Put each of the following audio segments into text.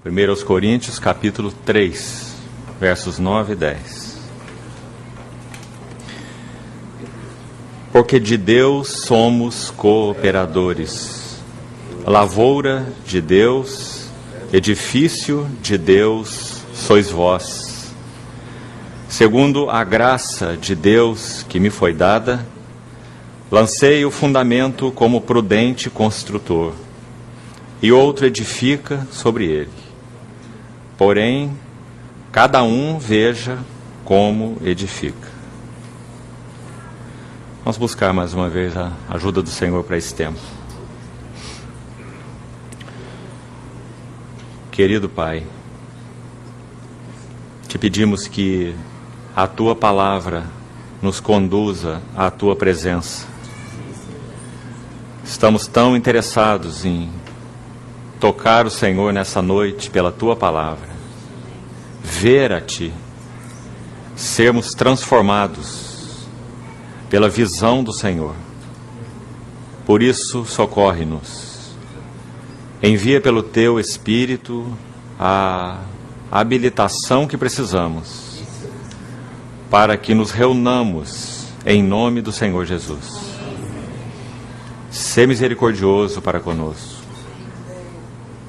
1 Coríntios, capítulo 3, versos 9 e 10. Porque de Deus somos cooperadores, lavoura de Deus, edifício de Deus sois vós. Segundo a graça de Deus que me foi dada, lancei o fundamento como prudente construtor, e outro edifica sobre ele. Porém, cada um veja como edifica. Vamos buscar mais uma vez a ajuda do Senhor para esse tempo. Querido Pai, te pedimos que a Tua palavra nos conduza à Tua presença. Estamos tão interessados em tocar o Senhor nessa noite pela Tua palavra, ver a Ti, sermos transformados pela visão do Senhor. Por isso, socorre-nos. Envia pelo Teu Espírito a habilitação que precisamos para que nos reunamos em nome do Senhor Jesus. Sê misericordioso para conosco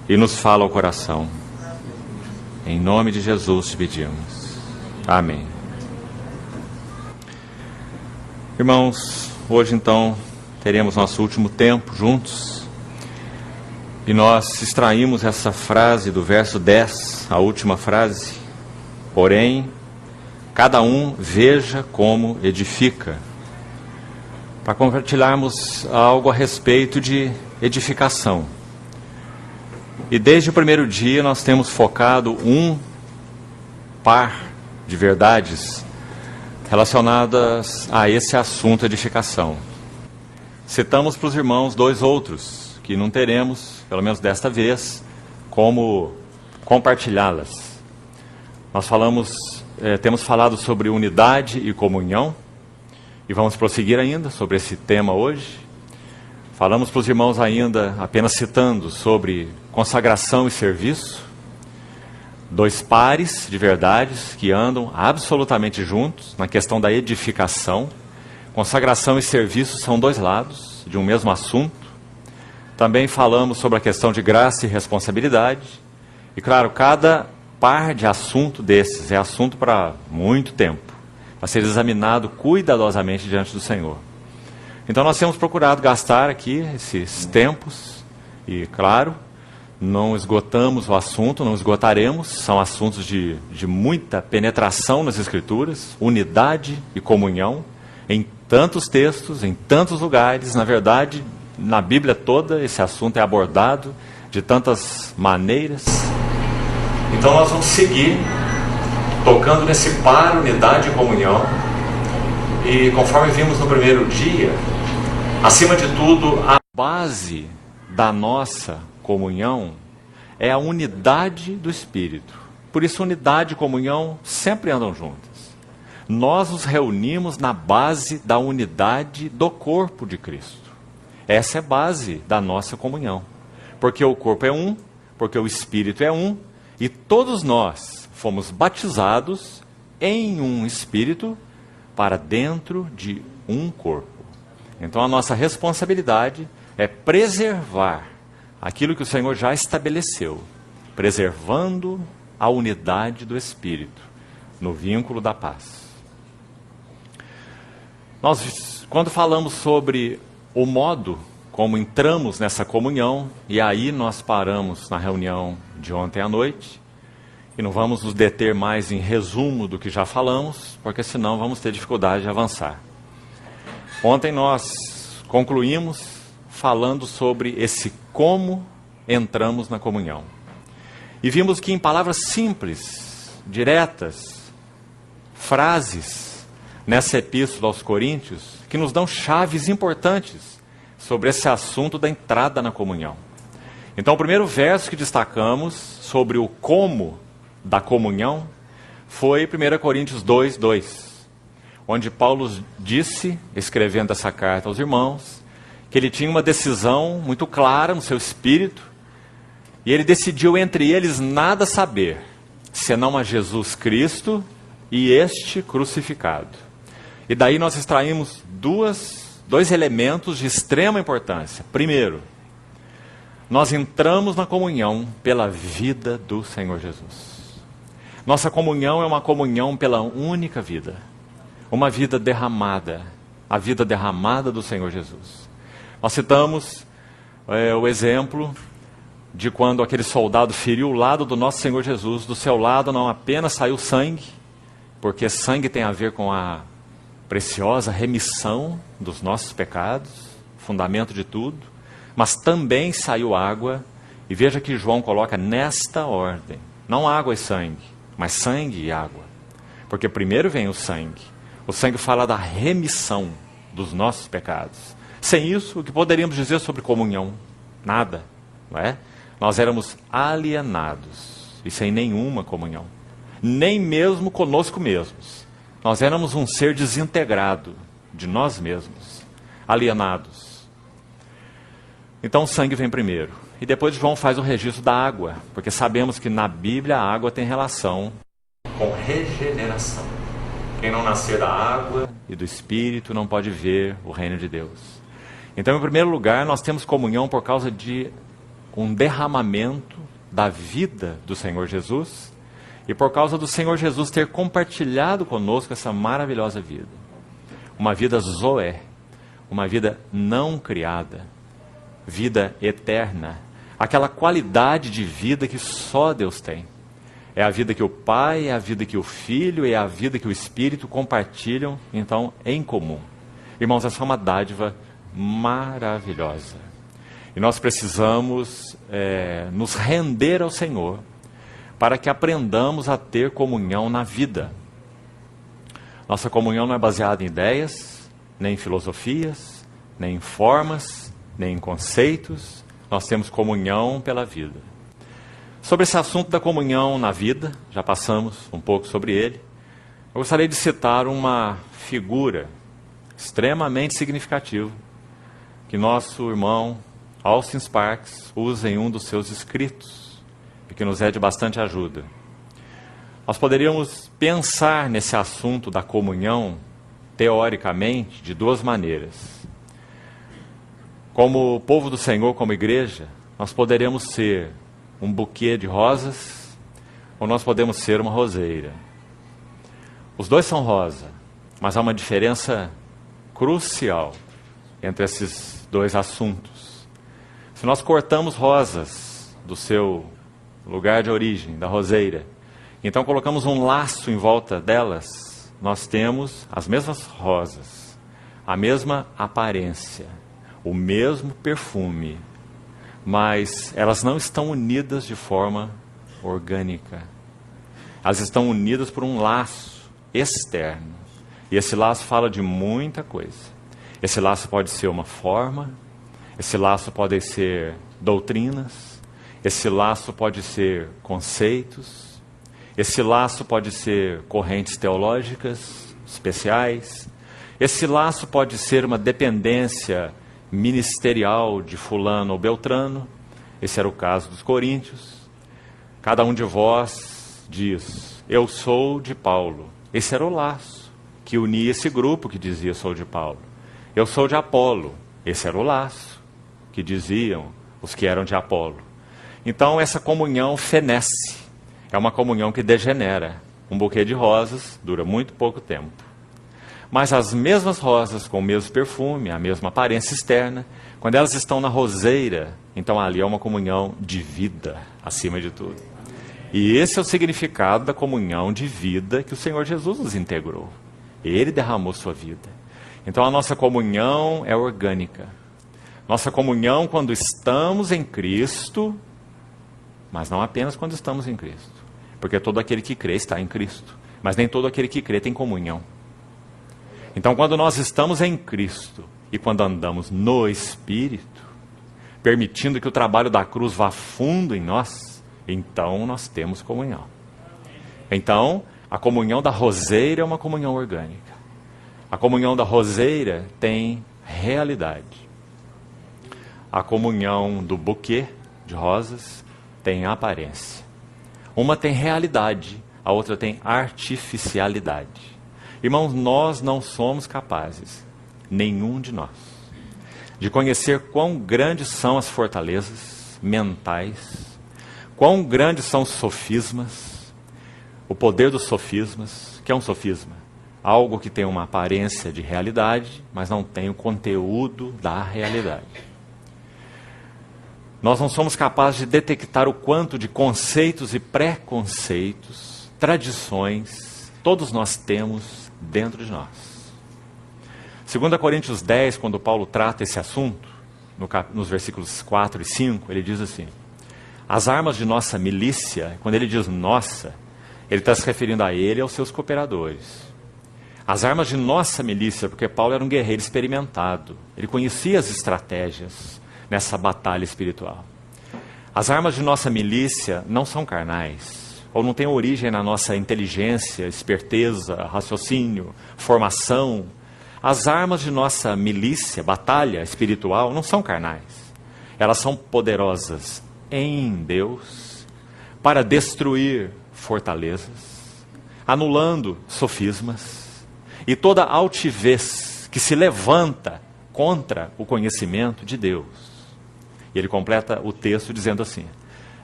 e nos fala ao coração. Em nome de Jesus te pedimos. Amém. Irmãos, hoje então teremos nosso último tempo juntos e nós extraímos essa frase do verso 10, a última frase. Porém, cada um veja como edifica, para compartilharmos algo a respeito de edificação. E desde o primeiro dia nós temos focado um par de verdades relacionadas a esse assunto edificação. Citamos para os irmãos dois outros, que não teremos, pelo menos desta vez, como compartilhá-las. Nós temos falado sobre unidade e comunhão, e vamos prosseguir ainda sobre esse tema hoje. Falamos para os irmãos ainda, apenas citando, sobre consagração e serviço. Dois pares de verdades que andam absolutamente juntos na questão da edificação. Consagração e serviço são dois lados de um mesmo assunto. Também falamos sobre a questão de graça e responsabilidade. E claro, cada par de assunto desses é assunto para muito tempo, para ser examinado cuidadosamente diante do Senhor. Então nós temos procurado gastar aqui esses tempos e, claro, não esgotamos o assunto, não esgotaremos, são assuntos de muita penetração nas Escrituras, unidade e comunhão, em tantos textos, em tantos lugares. Na verdade, na Bíblia toda, esse assunto é abordado de tantas maneiras. Então nós vamos seguir tocando nesse par, unidade e comunhão. E conforme vimos no primeiro dia, acima de tudo, a base da nossa comunhão é a unidade do Espírito. Por isso, unidade e comunhão sempre andam juntas. Nós nos reunimos na base da unidade do corpo de Cristo. Essa é a base da nossa comunhão. Porque o corpo é um, porque o Espírito é um, e todos nós fomos batizados em um Espírito para dentro de um corpo. Então a nossa responsabilidade é preservar aquilo que o Senhor já estabeleceu, preservando a unidade do Espírito, no vínculo da paz. Nós, quando falamos sobre o modo como entramos nessa comunhão, e aí nós paramos na reunião de ontem à noite, e não vamos nos deter mais em resumo do que já falamos, porque senão vamos ter dificuldade de avançar. Ontem nós concluímos falando sobre esse como entramos na comunhão. E vimos que em palavras simples, diretas, frases nessa epístola aos Coríntios, que nos dão chaves importantes sobre esse assunto da entrada na comunhão. Então o primeiro verso que destacamos sobre o como da comunhão foi 1 Coríntios 2, 2. Onde Paulo disse, escrevendo essa carta aos irmãos, que ele tinha uma decisão muito clara no seu espírito, E ele decidiu entre eles nada saber, senão a Jesus Cristo e este crucificado. E daí nós extraímos dois elementos de extrema importância. Primeiro, nós entramos na comunhão pela vida do Senhor Jesus. Nossa comunhão é uma comunhão pela única vida. Uma vida derramada. A vida derramada do Senhor Jesus. Nós citamos o exemplo de quando aquele soldado feriu o lado do nosso Senhor Jesus. Do seu lado não apenas saiu sangue, porque sangue tem a ver com a preciosa remissão dos nossos pecados, fundamento de tudo, mas também saiu água, e veja que João coloca nesta ordem, não água e sangue, mas sangue e água, porque primeiro vem o sangue fala da remissão dos nossos pecados. Sem isso, o que poderíamos dizer sobre comunhão? Nada, não é? Nós éramos alienados e sem nenhuma comunhão, nem mesmo conosco mesmos. Nós éramos um ser desintegrado de nós mesmos, alienados. Então o sangue vem primeiro. E depois João faz o registro da água, porque sabemos que na Bíblia a água tem relação com regeneração. Quem não nascer da água e do Espírito não pode ver o reino de Deus. Então, em primeiro lugar, nós temos comunhão por causa de um derramamento da vida do Senhor Jesus, e por causa do Senhor Jesus ter compartilhado conosco essa maravilhosa vida. Uma vida zoé, uma vida não criada, vida eterna. Aquela qualidade de vida que só Deus tem. É a vida que o Pai, é a vida que o Filho, é a vida que o Espírito compartilham, então, em comum. Irmãos, essa é uma dádiva maravilhosa. E nós precisamos nos render ao Senhor, para que aprendamos a ter comunhão na vida. Nossa comunhão não é baseada em ideias, nem em filosofias, nem em formas, nem em conceitos. Nós temos comunhão pela vida. Sobre esse assunto da comunhão na vida, já passamos um pouco sobre ele, eu gostaria de citar uma figura extremamente significativa que nosso irmão Austin Sparks usa em um dos seus escritos, e que nos é de bastante ajuda. Nós poderíamos pensar nesse assunto da comunhão, teoricamente, de duas maneiras. Como povo do Senhor, como igreja, nós poderemos ser um buquê de rosas, ou nós podemos ser uma roseira. Os dois são rosa, mas há uma diferença crucial entre esses dois assuntos. Se nós cortamos rosas do seu lugar de origem, da roseira, então colocamos um laço em volta delas, nós temos as mesmas rosas, a mesma aparência, o mesmo perfume, mas elas não estão unidas de forma orgânica. Elas estão unidas por um laço externo, e esse laço fala de muita coisa. Esse laço pode ser uma forma, esse laço pode ser doutrinas, esse laço pode ser conceitos, esse laço pode ser correntes teológicas especiais, esse laço pode ser uma dependência ministerial de fulano ou beltrano, esse era o caso dos coríntios. Cada um de vós diz, eu sou de Paulo. Esse era o laço que unia esse grupo que dizia sou de Paulo. Eu sou de Apolo. Esse era o laço que diziam os que eram de Apolo. Então essa comunhão fenece, é uma comunhão que degenera. Um buquê de rosas dura muito pouco tempo. Mas as mesmas rosas, com o mesmo perfume, a mesma aparência externa, quando elas estão na roseira, então ali é uma comunhão de vida, acima de tudo. E esse é o significado da comunhão de vida que o Senhor Jesus nos integrou. Ele derramou sua vida. Então a nossa comunhão é orgânica. Nossa comunhão quando estamos em Cristo, mas não apenas quando estamos em Cristo. Porque todo aquele que crê está em Cristo. Mas nem todo aquele que crê tem comunhão. Então quando nós estamos em Cristo e quando andamos no Espírito, permitindo que o trabalho da cruz vá fundo em nós, então nós temos comunhão. Então, a comunhão da roseira é uma comunhão orgânica. A comunhão da roseira tem realidade. A comunhão do buquê de rosas tem aparência. Uma tem realidade, a outra tem artificialidade. Irmãos, nós não somos capazes, nenhum de nós, de conhecer quão grandes são as fortalezas mentais, quão grandes são os sofismas, o poder dos sofismas. O que é um sofisma? Algo que tem uma aparência de realidade, mas não tem o conteúdo da realidade. Nós não somos capazes de detectar o quanto de conceitos e preconceitos, tradições, todos nós temos dentro de nós. 2 Coríntios 10, quando Paulo trata esse assunto, nos versículos 4 e 5, ele diz assim: as armas de nossa milícia, quando ele diz nossa, ele está se referindo a ele e aos seus cooperadores. As armas de nossa milícia, porque Paulo era um guerreiro experimentado, ele conhecia as estratégias nessa batalha espiritual. As armas de nossa milícia não são carnais, ou não têm origem na nossa inteligência, esperteza, raciocínio, formação. As armas de nossa milícia, batalha espiritual, não são carnais. Elas são poderosas em Deus para destruir fortalezas, anulando sofismas e toda altivez que se levanta contra o conhecimento de Deus. E ele completa o texto dizendo assim: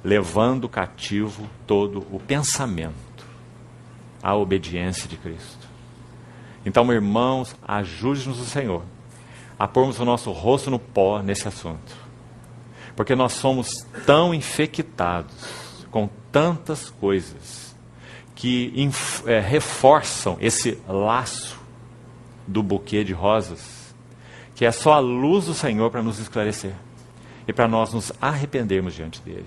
levando cativo todo o pensamento à obediência de Cristo. Então, irmãos, ajude-nos o Senhor a pormos o nosso rosto no pó nesse assunto. Porque nós somos tão infectados com tantas coisas que reforçam esse laço do buquê de rosas, que é só a luz do Senhor para nos esclarecer e para nós nos arrependermos diante dele.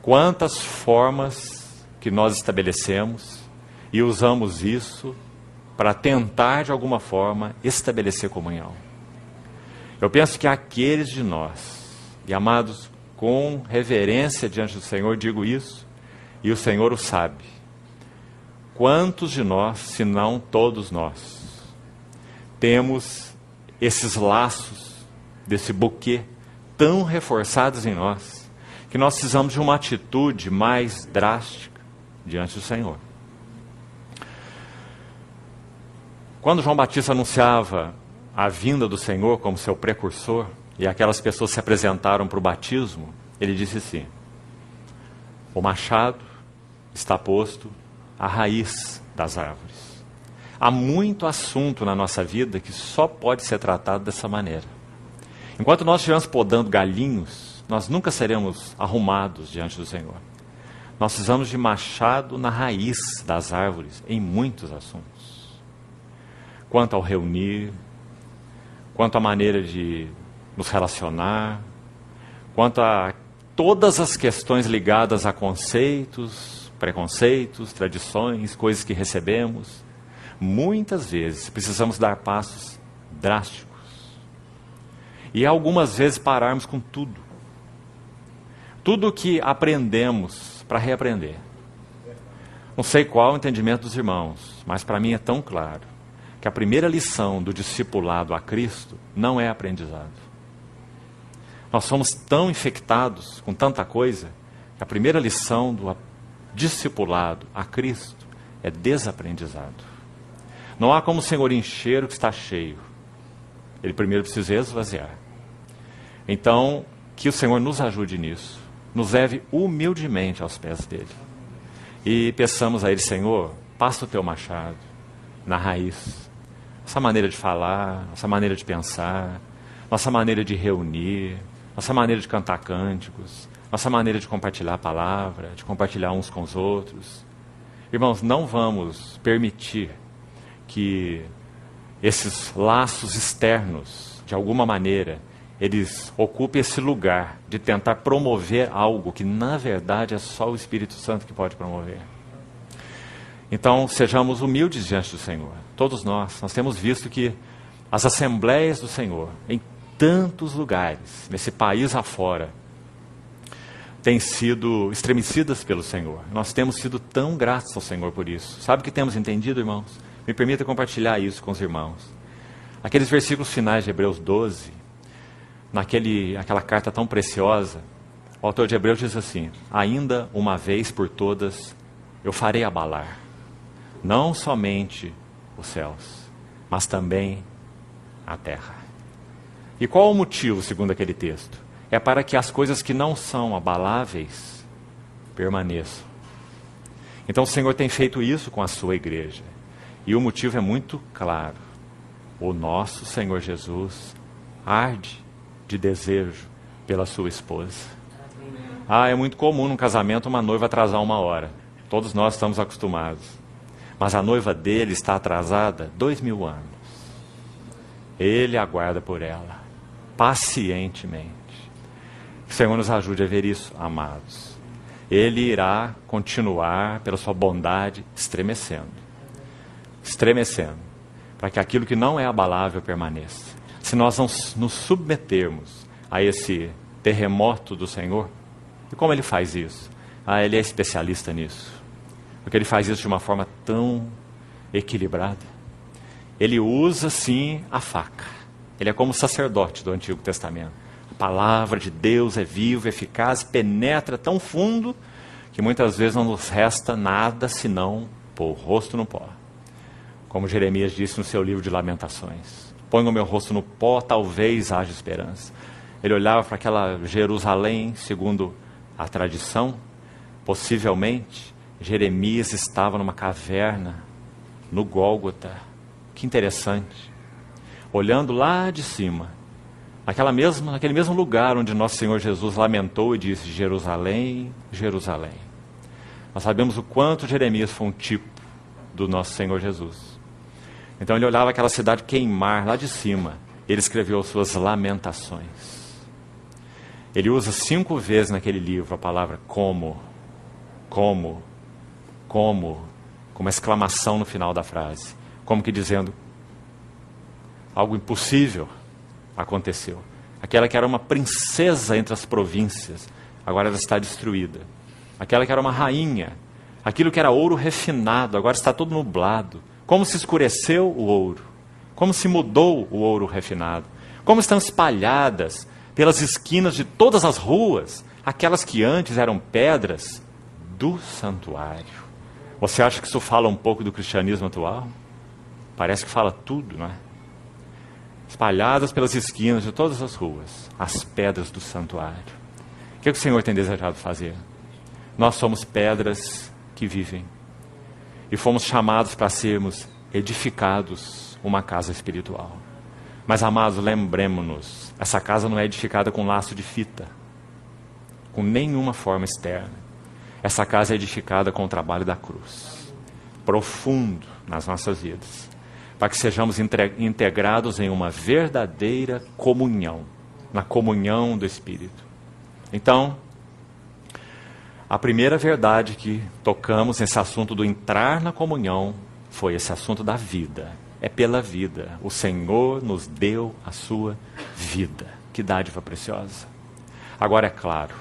Quantas formas que nós estabelecemos e usamos isso para tentar de alguma forma estabelecer comunhão. Eu penso que aqueles de nós, e amados, com reverência diante do Senhor, digo isso, e o Senhor o sabe. Quantos de nós, se não todos nós, temos esses laços desse buquê tão reforçados em nós, que nós precisamos de uma atitude mais drástica diante do Senhor. Quando João Batista anunciava a vinda do Senhor como seu precursor, e aquelas pessoas se apresentaram para o batismo, ele disse assim: o machado está posto à raiz das árvores. Há muito assunto na nossa vida que só pode ser tratado dessa maneira. Enquanto nós estivermos podando galinhos, nós nunca seremos arrumados diante do Senhor. Nós precisamos de machado na raiz das árvores em muitos assuntos. Quanto ao reunir, quanto à maneira de nos relacionar, quanto a todas as questões ligadas a conceitos, preconceitos, tradições, coisas que recebemos, muitas vezes precisamos dar passos drásticos. E algumas vezes pararmos com tudo. Tudo o que aprendemos para reaprender. Não sei qual o entendimento dos irmãos, mas para mim é tão claro que a primeira lição do discipulado a Cristo não é aprendizado. Nós somos tão infectados com tanta coisa que a primeira lição do discipulado a Cristo é desaprendizado. Não há como o Senhor encher o que está cheio. Ele primeiro precisa esvaziar. Então, que o Senhor nos ajude nisso, nos leve humildemente aos pés dele. E peçamos a ele: Senhor, passa o teu machado na raiz. Nossa maneira de falar, nossa maneira de pensar, nossa maneira de reunir, nossa maneira de cantar cânticos, nossa maneira de compartilhar a palavra, de compartilhar uns com os outros. Irmãos, não vamos permitir que esses laços externos, de alguma maneira, eles ocupem esse lugar de tentar promover algo que, na verdade, é só o Espírito Santo que pode promover. Então, sejamos humildes diante do Senhor. Todos nós temos visto que as assembleias do Senhor, em tantos lugares, nesse país afora, têm sido estremecidas pelo Senhor. Nós temos sido tão gratos ao Senhor por isso. Sabe o que temos entendido, irmãos? Me permita compartilhar isso com os irmãos. Aqueles versículos finais de Hebreus 12, naquela carta tão preciosa, O autor de Hebreus diz assim: ainda uma vez por todas eu farei abalar, não somente os céus, mas também a terra. E qual o motivo, segundo aquele texto? É para que as coisas que não são abaláveis permaneçam. Então o Senhor tem feito isso com a sua igreja. E o motivo é muito claro. O nosso Senhor Jesus arde de desejo pela sua esposa. É muito comum num casamento uma noiva atrasar 1 hora. Todos nós estamos acostumados. Mas a noiva dele está atrasada 2000 anos. Ele aguarda por ela, pacientemente. Que o Senhor nos ajude a ver isso, amados. Ele irá continuar, pela sua bondade, estremecendo, para que aquilo que não é abalável permaneça. Se nós não nos submetermos a esse terremoto do Senhor, e como Ele faz isso? Ele é especialista nisso, porque Ele faz isso de uma forma tão equilibrada. Ele usa, sim, a faca. Ele é como o sacerdote do Antigo Testamento. A palavra de Deus é viva, eficaz, penetra tão fundo que muitas vezes não nos resta nada senão pôr o rosto no pó. Como Jeremias disse no seu livro de Lamentações: ponho o meu rosto no pó, talvez haja esperança. Ele olhava para aquela Jerusalém, segundo a tradição, possivelmente Jeremias estava numa caverna no Gólgota. Que interessante. Olhando lá de cima, naquele mesmo lugar onde nosso Senhor Jesus lamentou e disse: Jerusalém, Jerusalém. Nós sabemos o quanto Jeremias foi um tipo do nosso Senhor Jesus. Então ele olhava aquela cidade queimar lá de cima. Ele escreveu suas lamentações. Ele usa 5 vezes naquele livro a palavra como uma exclamação no final da frase. Como que dizendo: algo impossível aconteceu. Aquela que era uma princesa entre as províncias, agora ela está destruída. Aquela que era uma rainha, aquilo que era ouro refinado, agora está todo nublado. Como se escureceu o ouro, como se mudou o ouro refinado, como estão espalhadas pelas esquinas de todas as ruas, aquelas que antes eram pedras do santuário. Você acha que isso fala um pouco do cristianismo atual? Parece que fala tudo, não é? Espalhadas pelas esquinas de todas as ruas, as pedras do santuário. O que o Senhor tem desejado fazer? Nós somos pedras que vivem. E fomos chamados para sermos edificados uma casa espiritual. Mas, amados, lembremos-nos, essa casa não é edificada com laço de fita, com nenhuma forma externa. Essa casa é edificada com o trabalho da cruz, profundo nas nossas vidas, para que sejamos integrados em uma verdadeira comunhão, na comunhão do Espírito. Então, a primeira verdade que tocamos nesse assunto do entrar na comunhão foi esse assunto da vida. É pela vida. O Senhor nos deu a sua vida. Que dádiva preciosa. Agora é claro,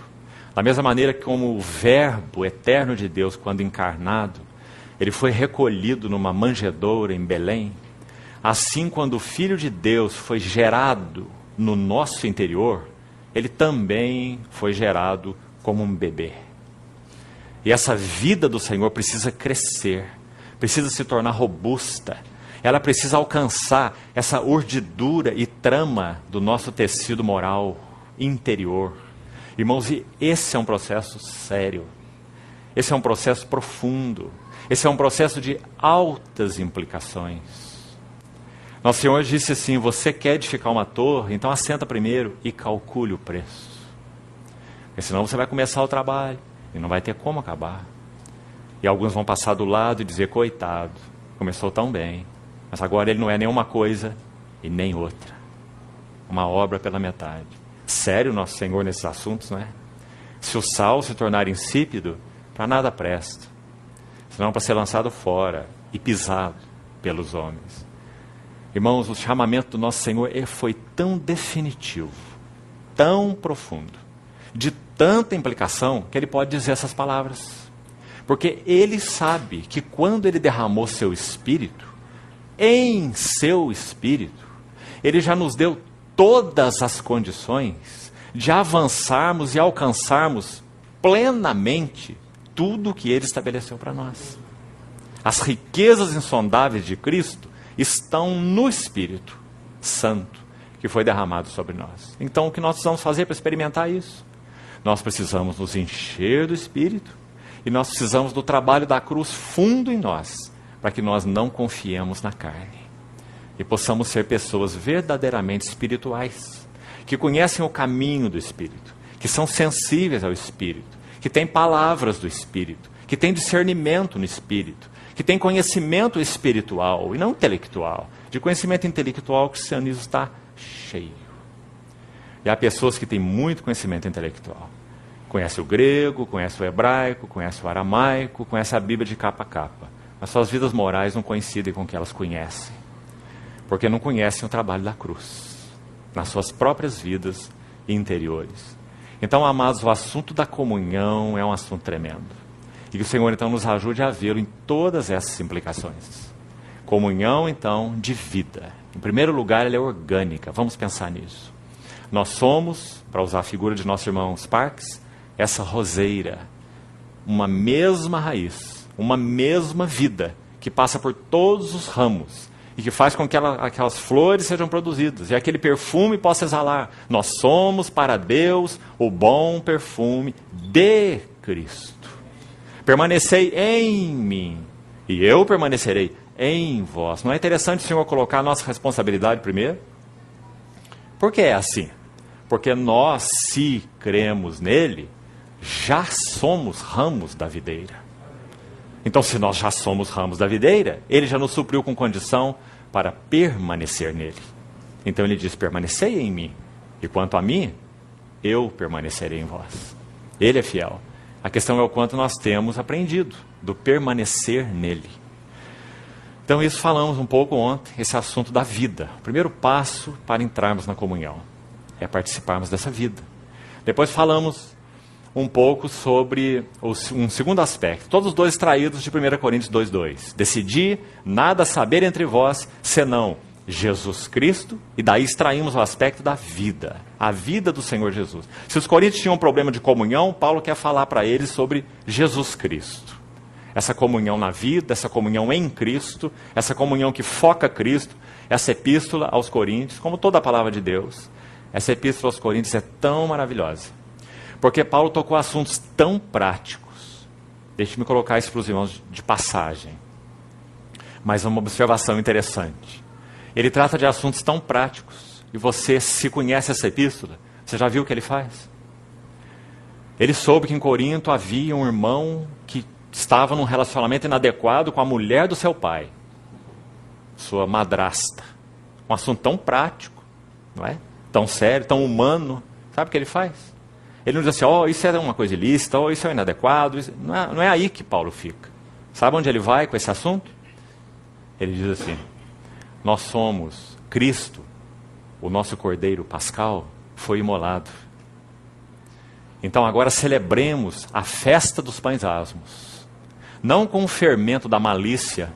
da mesma maneira que como o verbo eterno de Deus, quando encarnado, ele foi recolhido numa manjedoura em Belém, assim quando o Filho de Deus foi gerado no nosso interior, ele também foi gerado como um bebê. E essa vida do Senhor precisa crescer, precisa se tornar robusta. Ela precisa alcançar essa urdidura e trama do nosso tecido moral interior. Irmãos, e esse é um processo sério. Esse é um processo profundo. Esse é um processo de altas implicações. Nosso Senhor disse assim: você quer edificar uma torre? Então assenta primeiro e calcule o preço. Porque senão você vai começar o trabalho e não vai ter como acabar. E alguns vão passar do lado e dizer: coitado, começou tão bem, mas agora ele não é nenhuma coisa e nem outra. Uma obra pela metade. Sério nosso Senhor nesses assuntos, não é? Se o sal se tornar insípido, para nada presta, senão para ser lançado fora e pisado pelos homens. Irmãos, o chamamento do nosso Senhor foi tão definitivo, tão profundo, de tanta implicação, que ele pode dizer essas palavras. Porque ele sabe que quando ele derramou seu Espírito, em seu Espírito, ele já nos deu todas as condições de avançarmos e alcançarmos plenamente tudo o que Ele estabeleceu para nós. As riquezas insondáveis de Cristo estão no Espírito Santo que foi derramado sobre nós. Então, o que nós precisamos fazer para experimentar isso? Nós precisamos nos encher do Espírito e nós precisamos do trabalho da cruz fundo em nós, para que nós não confiemos na carne e possamos ser pessoas verdadeiramente espirituais, que conhecem o caminho do Espírito, que são sensíveis ao Espírito, que têm palavras do Espírito, que têm discernimento no Espírito, que têm conhecimento espiritual e não intelectual. De conhecimento intelectual, o cristianismo está cheio. E há pessoas que têm muito conhecimento intelectual. Conhece o grego, conhece o hebraico, conhece o aramaico, conhece a Bíblia de capa a capa. Mas suas vidas morais não coincidem com o que elas conhecem. Porque não conhecem o trabalho da cruz nas suas próprias vidas interiores. Então, amados, o assunto da comunhão é um assunto tremendo. E que o Senhor, então, nos ajude a vê-lo em todas essas implicações. Comunhão, então, de vida. Em primeiro lugar, ela é orgânica. Vamos pensar nisso. Nós somos, para usar a figura de nosso irmão Sparks, essa roseira. Uma mesma raiz, uma mesma vida, que passa por todos os ramos e que faz com que aquelas flores sejam produzidas e aquele perfume possa exalar. Nós somos para Deus o bom perfume de Cristo. Permanecei em mim e eu permanecerei em vós. Não é interessante o Senhor colocar a nossa responsabilidade primeiro? Por que é assim? Porque nós, se cremos nele, já somos ramos da videira. Então, se nós já somos ramos da videira, ele já nos supriu com condição para permanecer nele. Então ele diz, permanecei em mim, e quanto a mim, eu permanecerei em vós. Ele é fiel. A questão é o quanto nós temos aprendido do permanecer nele. Então isso falamos um pouco ontem, esse assunto da vida. O primeiro passo para entrarmos na comunhão é participarmos dessa vida. Depois falamos um pouco sobre um segundo aspecto, todos os dois extraídos de 1 Coríntios 2:2. Decidi nada saber entre vós, senão Jesus Cristo, e daí extraímos o aspecto da vida, a vida do Senhor Jesus. Se os coríntios tinham um problema de comunhão, Paulo quer falar para eles sobre Jesus Cristo. Essa comunhão na vida, essa comunhão em Cristo, essa comunhão que foca Cristo, essa epístola aos Coríntios, como toda a palavra de Deus, essa epístola aos Coríntios é tão maravilhosa. Porque Paulo tocou assuntos tão práticos. Deixe-me colocar isso para os irmãos de passagem. Mas uma observação interessante. Ele trata de assuntos tão práticos. E você, se conhece essa epístola, você já viu o que ele faz? Ele soube que em Corinto havia um irmão que estava num relacionamento inadequado com a mulher do seu pai. Sua madrasta. Um assunto tão prático, não é? Tão sério, tão humano. Sabe o que ele faz? Ele não diz assim, isso é uma coisa ilícita, isso é inadequado. Isso... Não é aí que Paulo fica. Sabe onde ele vai com esse assunto? Ele diz assim, nós somos Cristo, o nosso Cordeiro Pascal, foi imolado. Então agora celebremos a festa dos pães asmos. Não com o fermento da malícia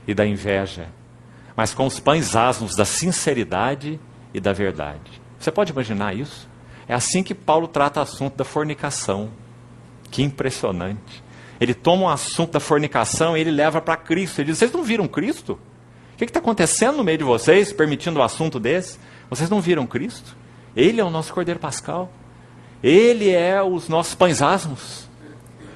e da inveja, mas com os pães asmos da sinceridade e da verdade. Você pode imaginar isso? É assim que Paulo trata o assunto da fornicação. Que impressionante. Ele toma o assunto da fornicação e ele leva para Cristo. Ele diz, vocês não viram Cristo? O que está acontecendo no meio de vocês, permitindo um assunto desse? Vocês não viram Cristo? Ele é o nosso Cordeiro Pascal. Ele é os nossos pães asmos.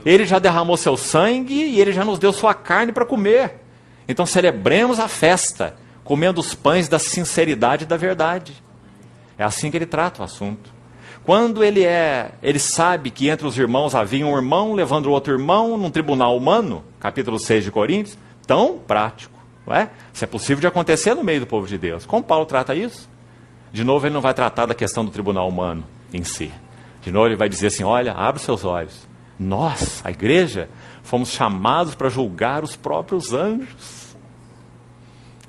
Ele já derramou seu sangue e ele já nos deu sua carne para comer. Então celebremos a festa, comendo os pães da sinceridade e da verdade. É assim que ele trata o assunto. Quando ele sabe que entre os irmãos havia um irmão levando o outro irmão num tribunal humano, capítulo 6 de Coríntios, tão prático, não é? Isso é possível de acontecer no meio do povo de Deus. Como Paulo trata isso? De novo, ele não vai tratar da questão do tribunal humano em si. De novo, ele vai dizer assim, olha, abre os seus olhos. Nós, a igreja, fomos chamados para julgar os próprios anjos.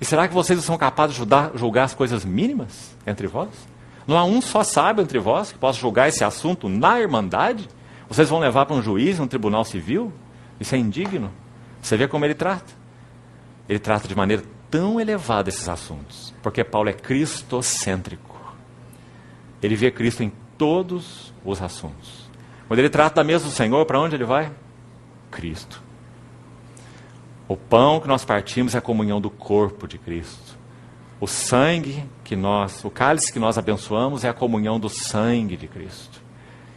E será que vocês não são capazes de julgar as coisas mínimas entre vós? Não há um só sábio entre vós que possa julgar esse assunto na irmandade? Vocês vão levar para um juiz, um tribunal civil? Isso é indigno. Você vê como ele trata? Ele trata de maneira tão elevada esses assuntos, porque Paulo é cristocêntrico. ele vê Cristo em todos os assuntos. Quando ele trata da mesa do Senhor, para onde ele vai? Cristo. O pão que nós partimos é a comunhão do corpo de Cristo. O sangue o cálice que nós abençoamos é a comunhão do sangue de Cristo.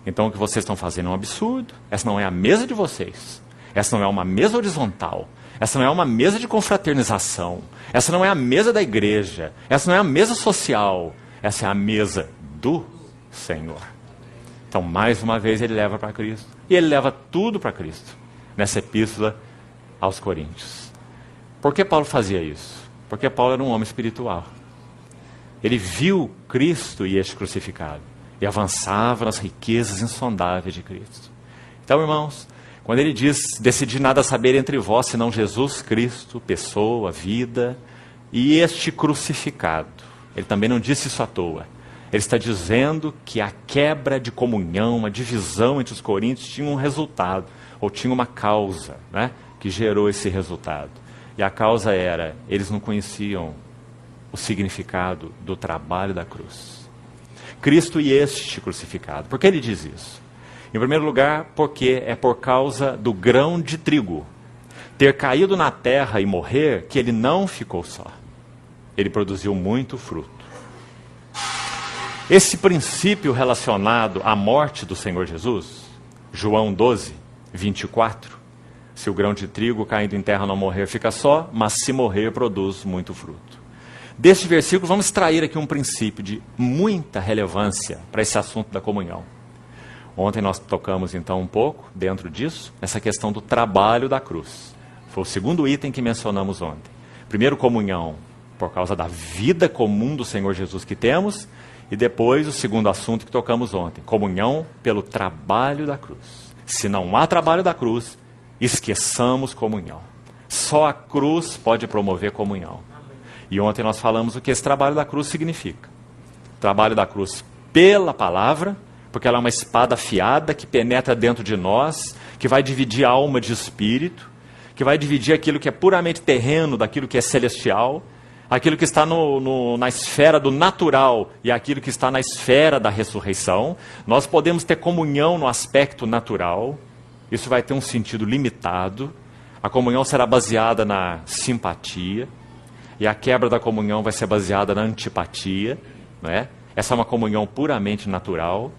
Então o que vocês estão fazendo é um absurdo. Essa não é a mesa de vocês. Essa não é uma mesa horizontal. Essa não é uma mesa de confraternização. Essa não é a mesa da igreja. Essa não é a mesa social. Essa é a mesa do Senhor. Então, mais uma vez, ele leva para Cristo. E ele leva tudo para Cristo, nessa epístola aos Coríntios. Por que Paulo fazia isso? Porque Paulo era um homem espiritual. Ele viu Cristo e este crucificado. E avançava nas riquezas insondáveis de Cristo. Então, irmãos, quando ele diz, decidi nada saber entre vós, senão Jesus Cristo, pessoa, vida, e este crucificado. Ele também não disse isso à toa. Ele está dizendo que a quebra de comunhão, a divisão entre os coríntios tinha um resultado, ou tinha uma causa, né, que gerou esse resultado. E a causa era, eles não conheciam o significado do trabalho da cruz. Cristo e este crucificado. Por que ele diz isso? Em primeiro lugar, porque é por causa do grão de trigo ter caído na terra e morrer, que ele não ficou só. Ele produziu muito fruto. Esse princípio relacionado à morte do Senhor Jesus, João 12, 24, se o grão de trigo caindo em terra não morrer, fica só, mas se morrer, produz muito fruto. Deste versículo, vamos extrair aqui um princípio de muita relevância para esse assunto da comunhão. Ontem nós tocamos então um pouco, dentro disso, essa questão do trabalho da cruz. Foi o segundo item que mencionamos ontem. Primeiro, comunhão, por causa da vida comum do Senhor Jesus que temos, e depois o segundo assunto que tocamos ontem, comunhão pelo trabalho da cruz. Se não há trabalho da cruz, esqueçamos comunhão. Só a cruz pode promover comunhão. E ontem nós falamos o que esse trabalho da cruz significa. O trabalho da cruz pela palavra, porque ela é uma espada afiada que penetra dentro de nós, que vai dividir alma de espírito, que vai dividir aquilo que é puramente terreno daquilo que é celestial, aquilo que está na esfera do natural e aquilo que está na esfera da ressurreição. Nós podemos ter comunhão no aspecto natural, isso vai ter um sentido limitado, a comunhão será baseada na simpatia, e a quebra da comunhão vai ser baseada na antipatia, não é? Essa é uma comunhão puramente natural.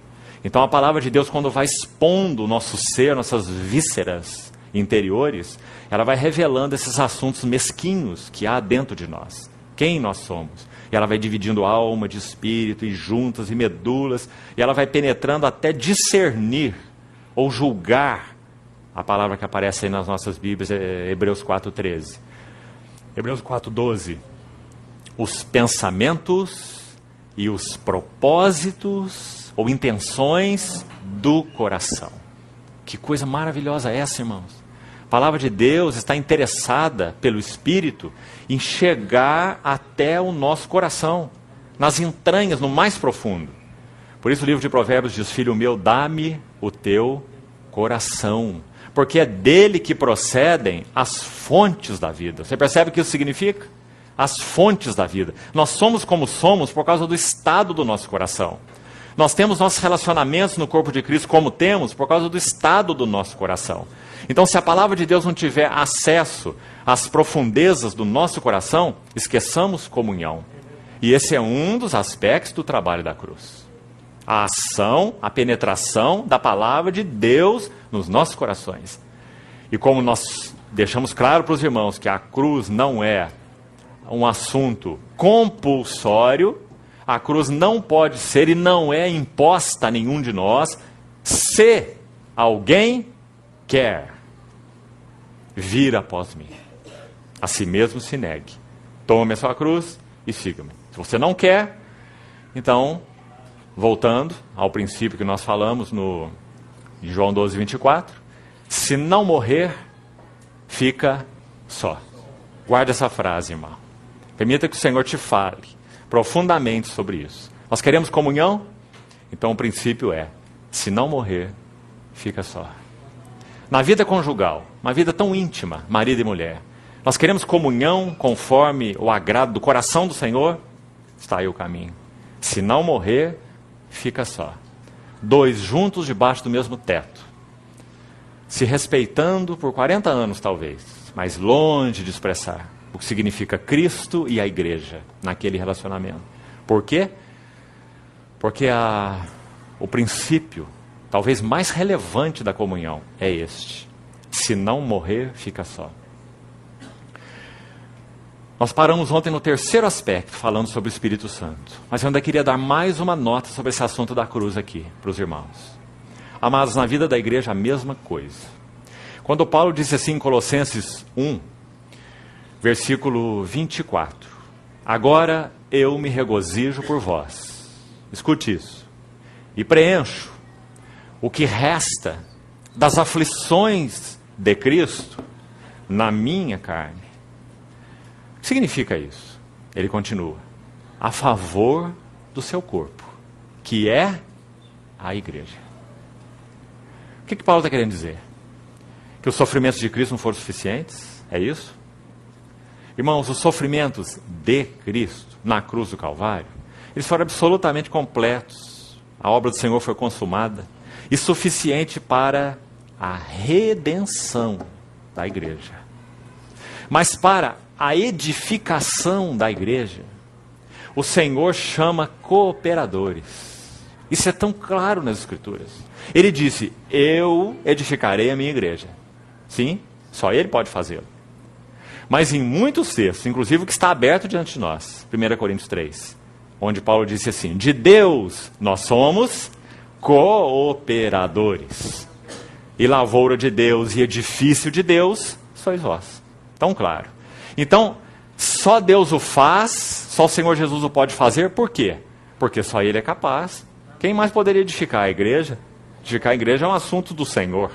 Então a palavra de Deus, quando vai expondo o nosso ser, nossas vísceras interiores, ela vai revelando esses assuntos mesquinhos que há dentro de nós. Quem nós somos. E ela vai dividindo alma de espírito, e juntas e medulas, e ela vai penetrando até discernir ou julgar. A palavra que aparece aí nas nossas Bíblias é Hebreus 4:13. Hebreus 4:12. Os pensamentos e os propósitos ou intenções do coração. Que coisa maravilhosa é essa, irmãos? A palavra de Deus está interessada pelo Espírito em chegar até o nosso coração, nas entranhas, no mais profundo. Por isso o livro de Provérbios diz, filho meu, dá-me o teu coração, porque é dele que procedem as fontes da vida. Você percebe o que isso significa? As fontes da vida. Nós somos como somos por causa do estado do nosso coração. Nós temos nossos relacionamentos no corpo de Cristo como temos por causa do estado do nosso coração. Então, se a palavra de Deus não tiver acesso às profundezas do nosso coração, esqueçamos comunhão. E esse é um dos aspectos do trabalho da cruz. A ação, a penetração da palavra de Deus nos nossos corações. E como nós deixamos claro para os irmãos que a cruz não é um assunto compulsório, a cruz não pode ser e não é imposta a nenhum de nós, se alguém quer vir após mim. A si mesmo se negue. Tome a sua cruz e siga-me. Se você não quer, então, voltando ao princípio que nós falamos em João 12, 24, se não morrer, fica só. Guarde essa frase, irmão. Permita que o Senhor te fale profundamente sobre isso. Nós queremos comunhão? Então o princípio é, se não morrer, fica só. Na vida conjugal, uma vida tão íntima, marido e mulher, nós queremos comunhão conforme o agrado do coração do Senhor? Está aí o caminho. Se não morrer, fica só. Dois juntos debaixo do mesmo teto, se respeitando por 40 anos talvez, mas longe de expressar o que significa Cristo e a igreja naquele relacionamento. Por quê? Porque o princípio talvez mais relevante da comunhão é este: se não morrer, fica só. Nós paramos ontem no terceiro aspecto, falando sobre o Espírito Santo. Mas eu ainda queria dar mais uma nota sobre esse assunto da cruz aqui, para os irmãos. Amados, na vida da igreja a mesma coisa. Quando Paulo disse assim em Colossenses 1, versículo 24: agora eu me regozijo por vós. Escute isso. E preencho o que resta das aflições de Cristo na minha carne. O que significa isso? Ele continua: a favor do seu corpo, que é a igreja. O que Paulo está querendo dizer? Que os sofrimentos de Cristo não foram suficientes? É isso? Irmãos, os sofrimentos de Cristo na cruz do Calvário, eles foram absolutamente completos. A obra do Senhor foi consumada e suficiente para a redenção da igreja. Mas para a edificação da igreja, o Senhor chama cooperadores. Isso é tão claro nas Escrituras. Ele disse: eu edificarei a minha igreja. Sim, só Ele pode fazê-lo. Mas em muitos textos, inclusive o que está aberto diante de nós, 1 Coríntios 3, onde Paulo disse assim: de Deus nós somos cooperadores, e lavoura de Deus e edifício de Deus sois vós. Tão claro. Então, só Deus o faz, só o Senhor Jesus o pode fazer. Por quê? Porque só Ele é capaz. Quem mais poderia edificar a igreja? Edificar a igreja é um assunto do Senhor,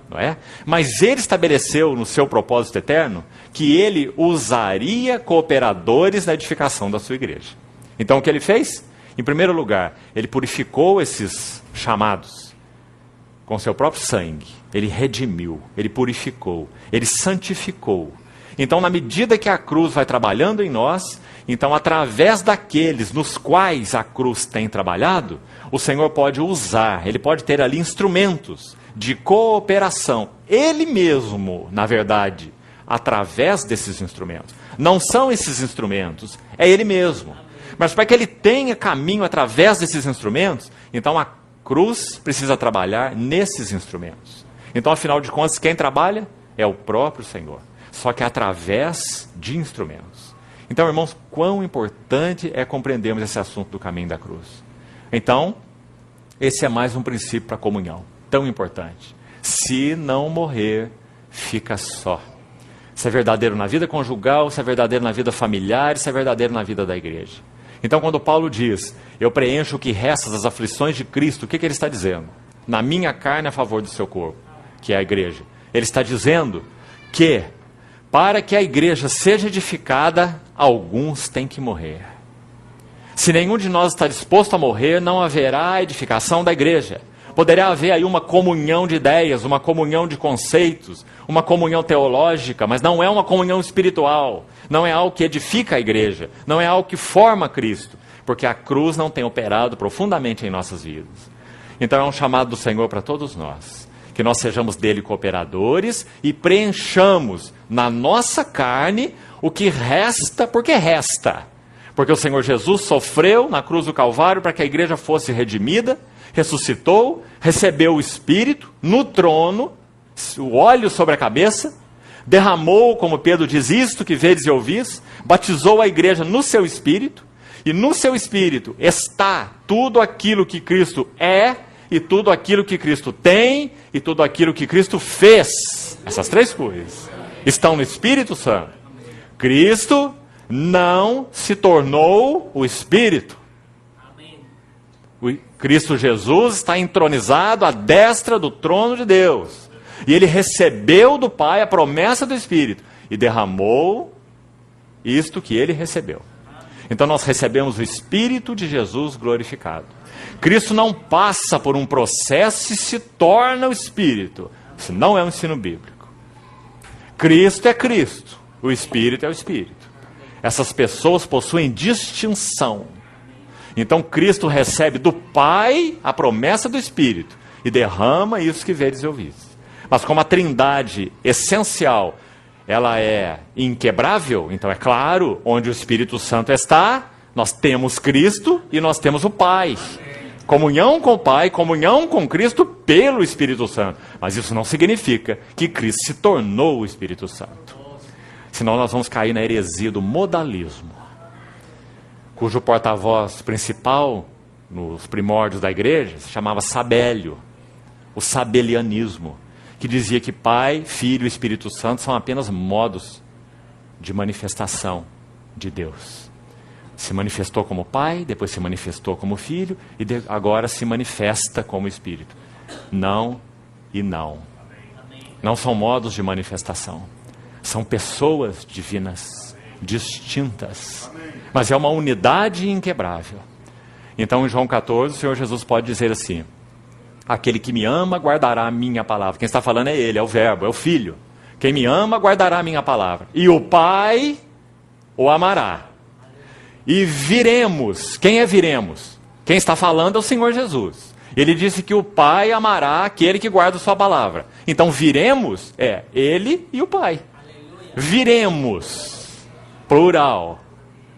não é? Mas Ele estabeleceu no seu propósito eterno que Ele usaria cooperadores na edificação da sua igreja. Então o que Ele fez? Em primeiro lugar, Ele purificou esses chamados com seu próprio sangue. Ele redimiu, Ele purificou, Ele santificou. Então, na medida que a cruz vai trabalhando em nós, então através daqueles nos quais a cruz tem trabalhado, o Senhor pode usar, Ele pode ter ali instrumentos de cooperação. Ele mesmo, na verdade, através desses instrumentos. Não são esses instrumentos, é Ele mesmo. Mas para que Ele tenha caminho através desses instrumentos, então a cruz precisa trabalhar nesses instrumentos. Então, afinal de contas, quem trabalha é o próprio Senhor. Só que através de instrumentos. Então, irmãos, quão importante é compreendermos esse assunto do caminho da cruz. Então, esse é mais um princípio para a comunhão, tão importante. Se não morrer, fica só. Isso é verdadeiro na vida conjugal, isso é verdadeiro na vida familiar, isso é verdadeiro na vida da igreja. Então, quando Paulo diz: eu preencho o que resta das aflições de Cristo, o que ele está dizendo? Na minha carne a favor do seu corpo, que é a igreja. Ele está dizendo que para que a igreja seja edificada, alguns têm que morrer. Se nenhum de nós está disposto a morrer, não haverá edificação da igreja. Poderá haver aí uma comunhão de ideias, uma comunhão de conceitos, uma comunhão teológica, mas não é uma comunhão espiritual. Não é algo que edifica a igreja, não é algo que forma Cristo, porque a cruz não tem operado profundamente em nossas vidas. Então é um chamado do Senhor para todos nós, que nós sejamos dele cooperadores e preenchamos na nossa carne o que resta, porque resta. Porque o Senhor Jesus sofreu na cruz do Calvário para que a igreja fosse redimida, ressuscitou, recebeu o Espírito no trono, o óleo sobre a cabeça, derramou, como Pedro diz, isto que vedes e ouvis, batizou a igreja no seu Espírito, e no seu Espírito está tudo aquilo que Cristo é, e tudo aquilo que Cristo tem, e tudo aquilo que Cristo fez. Essas três coisas estão no Espírito Santo. Cristo não se tornou o Espírito. O Cristo Jesus está entronizado à destra do trono de Deus. E Ele recebeu do Pai a promessa do Espírito. E derramou isto que Ele recebeu. Então nós recebemos o Espírito de Jesus glorificado. Cristo não passa por um processo e se torna o Espírito. Isso não é um ensino bíblico. Cristo é Cristo. O Espírito é o Espírito. Essas pessoas possuem distinção. Então Cristo recebe do Pai a promessa do Espírito e derrama isso que vedes e ouvistes. Mas como a trindade essencial, ela é inquebrável, então é claro, onde o Espírito Santo está, nós temos Cristo e nós temos o Pai. Comunhão com o Pai, comunhão com Cristo pelo Espírito Santo. Mas isso não significa que Cristo se tornou o Espírito Santo. Senão nós vamos cair na heresia do modalismo, cujo porta-voz principal, nos primórdios da igreja, se chamava Sabélio, o sabelianismo, que dizia que Pai, Filho e Espírito Santo são apenas modos de manifestação de Deus. Se manifestou como Pai, depois se manifestou como Filho, e agora se manifesta como Espírito. Não e não. Não são modos de manifestação. São pessoas divinas, distintas. Mas é uma unidade inquebrável. Então, em João 14, o Senhor Jesus pode dizer assim: aquele que me ama guardará a minha palavra. Quem está falando é Ele, é o Verbo, é o Filho. Quem me ama guardará a minha palavra. E o Pai o amará. E viremos. Quem é viremos? Quem está falando é o Senhor Jesus. Ele disse que o Pai amará aquele que guarda a sua palavra. Então viremos é Ele e o Pai. Viremos, plural,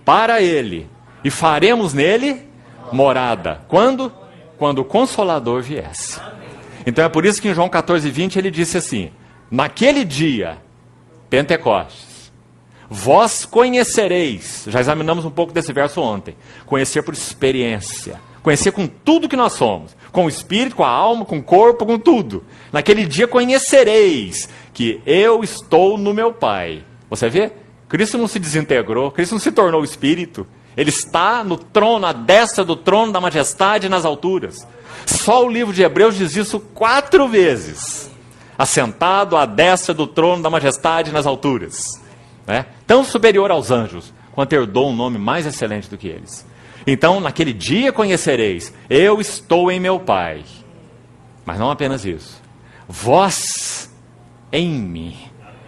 para Ele, e faremos nele morada. Quando? Quando o Consolador viesse. Então é por isso que em João 14:20 ele disse assim: naquele dia, Pentecostes, vós conhecereis. Já examinamos um pouco desse verso ontem. Conhecer por experiência. Conhecer com tudo que nós somos. Com o espírito, com a alma, com o corpo, com tudo. Naquele dia conhecereis que eu estou no meu Pai. Você vê? Cristo não se desintegrou. Cristo não se tornou o Espírito. Ele está no trono, à destra do trono da majestade nas alturas. Só o livro de Hebreus diz isso 4 vezes. Assentado à destra do trono da majestade nas alturas. Né? Tão superior aos anjos, quanto herdou um nome mais excelente do que eles. Então, naquele dia conhecereis, eu estou em meu Pai. Mas não apenas isso. Vós em mim.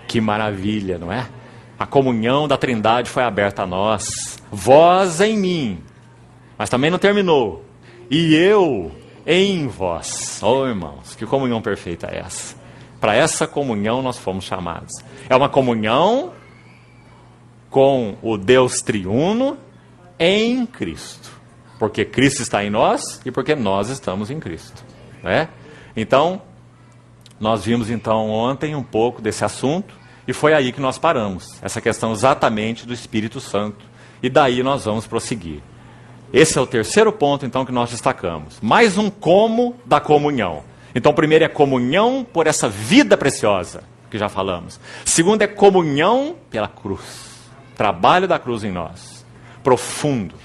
Que maravilha, não é? A comunhão da Trindade foi aberta a nós. Vós em mim. Mas também não terminou. E eu em vós. Oh, irmãos, que comunhão perfeita é essa? Para essa comunhão nós fomos chamados. É uma comunhão com o Deus triuno em Cristo. Porque Cristo está em nós e porque nós estamos em Cristo. Né? Então, nós vimos então ontem um pouco desse assunto e foi aí que nós paramos. Essa questão exatamente do Espírito Santo. E daí nós vamos prosseguir. Esse é o terceiro ponto então que nós destacamos. Mais um como da comunhão. Então, primeiro é comunhão por essa vida preciosa, que já falamos. Segundo é comunhão pela cruz. Trabalho da cruz em nós. Profundo.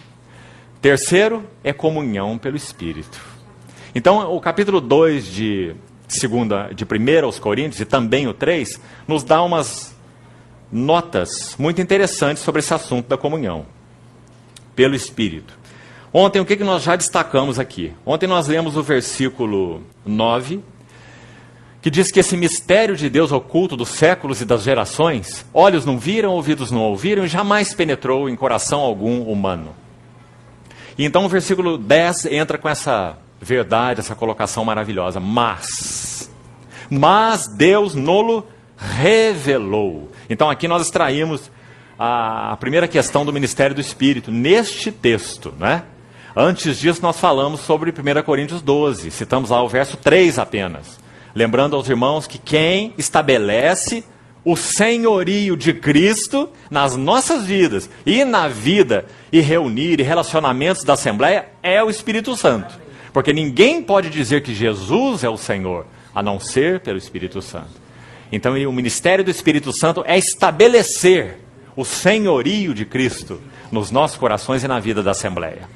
Terceiro é comunhão pelo Espírito. Então, o capítulo 2 de 1 aos Coríntios, e também o 3, nos dá umas notas muito interessantes sobre esse assunto da comunhão pelo Espírito. Ontem, o que nós já destacamos aqui? Ontem nós lemos o versículo 9, que diz que esse mistério de Deus oculto dos séculos e das gerações, olhos não viram, ouvidos não ouviram, e jamais penetrou em coração algum humano. E então o versículo 10 entra com essa verdade, essa colocação maravilhosa. Mas Deus nolo revelou. Então aqui nós extraímos a primeira questão do ministério do Espírito, neste texto, né? Antes disso nós falamos sobre 1 Coríntios 12, citamos lá o verso 3 apenas. Lembrando aos irmãos que quem estabelece o senhorio de Cristo nas nossas vidas e na vida e reunir e relacionamentos da Assembleia é o Espírito Santo. Porque ninguém pode dizer que Jesus é o Senhor, a não ser pelo Espírito Santo. Então o ministério do Espírito Santo é estabelecer o senhorio de Cristo nos nossos corações e na vida da Assembleia.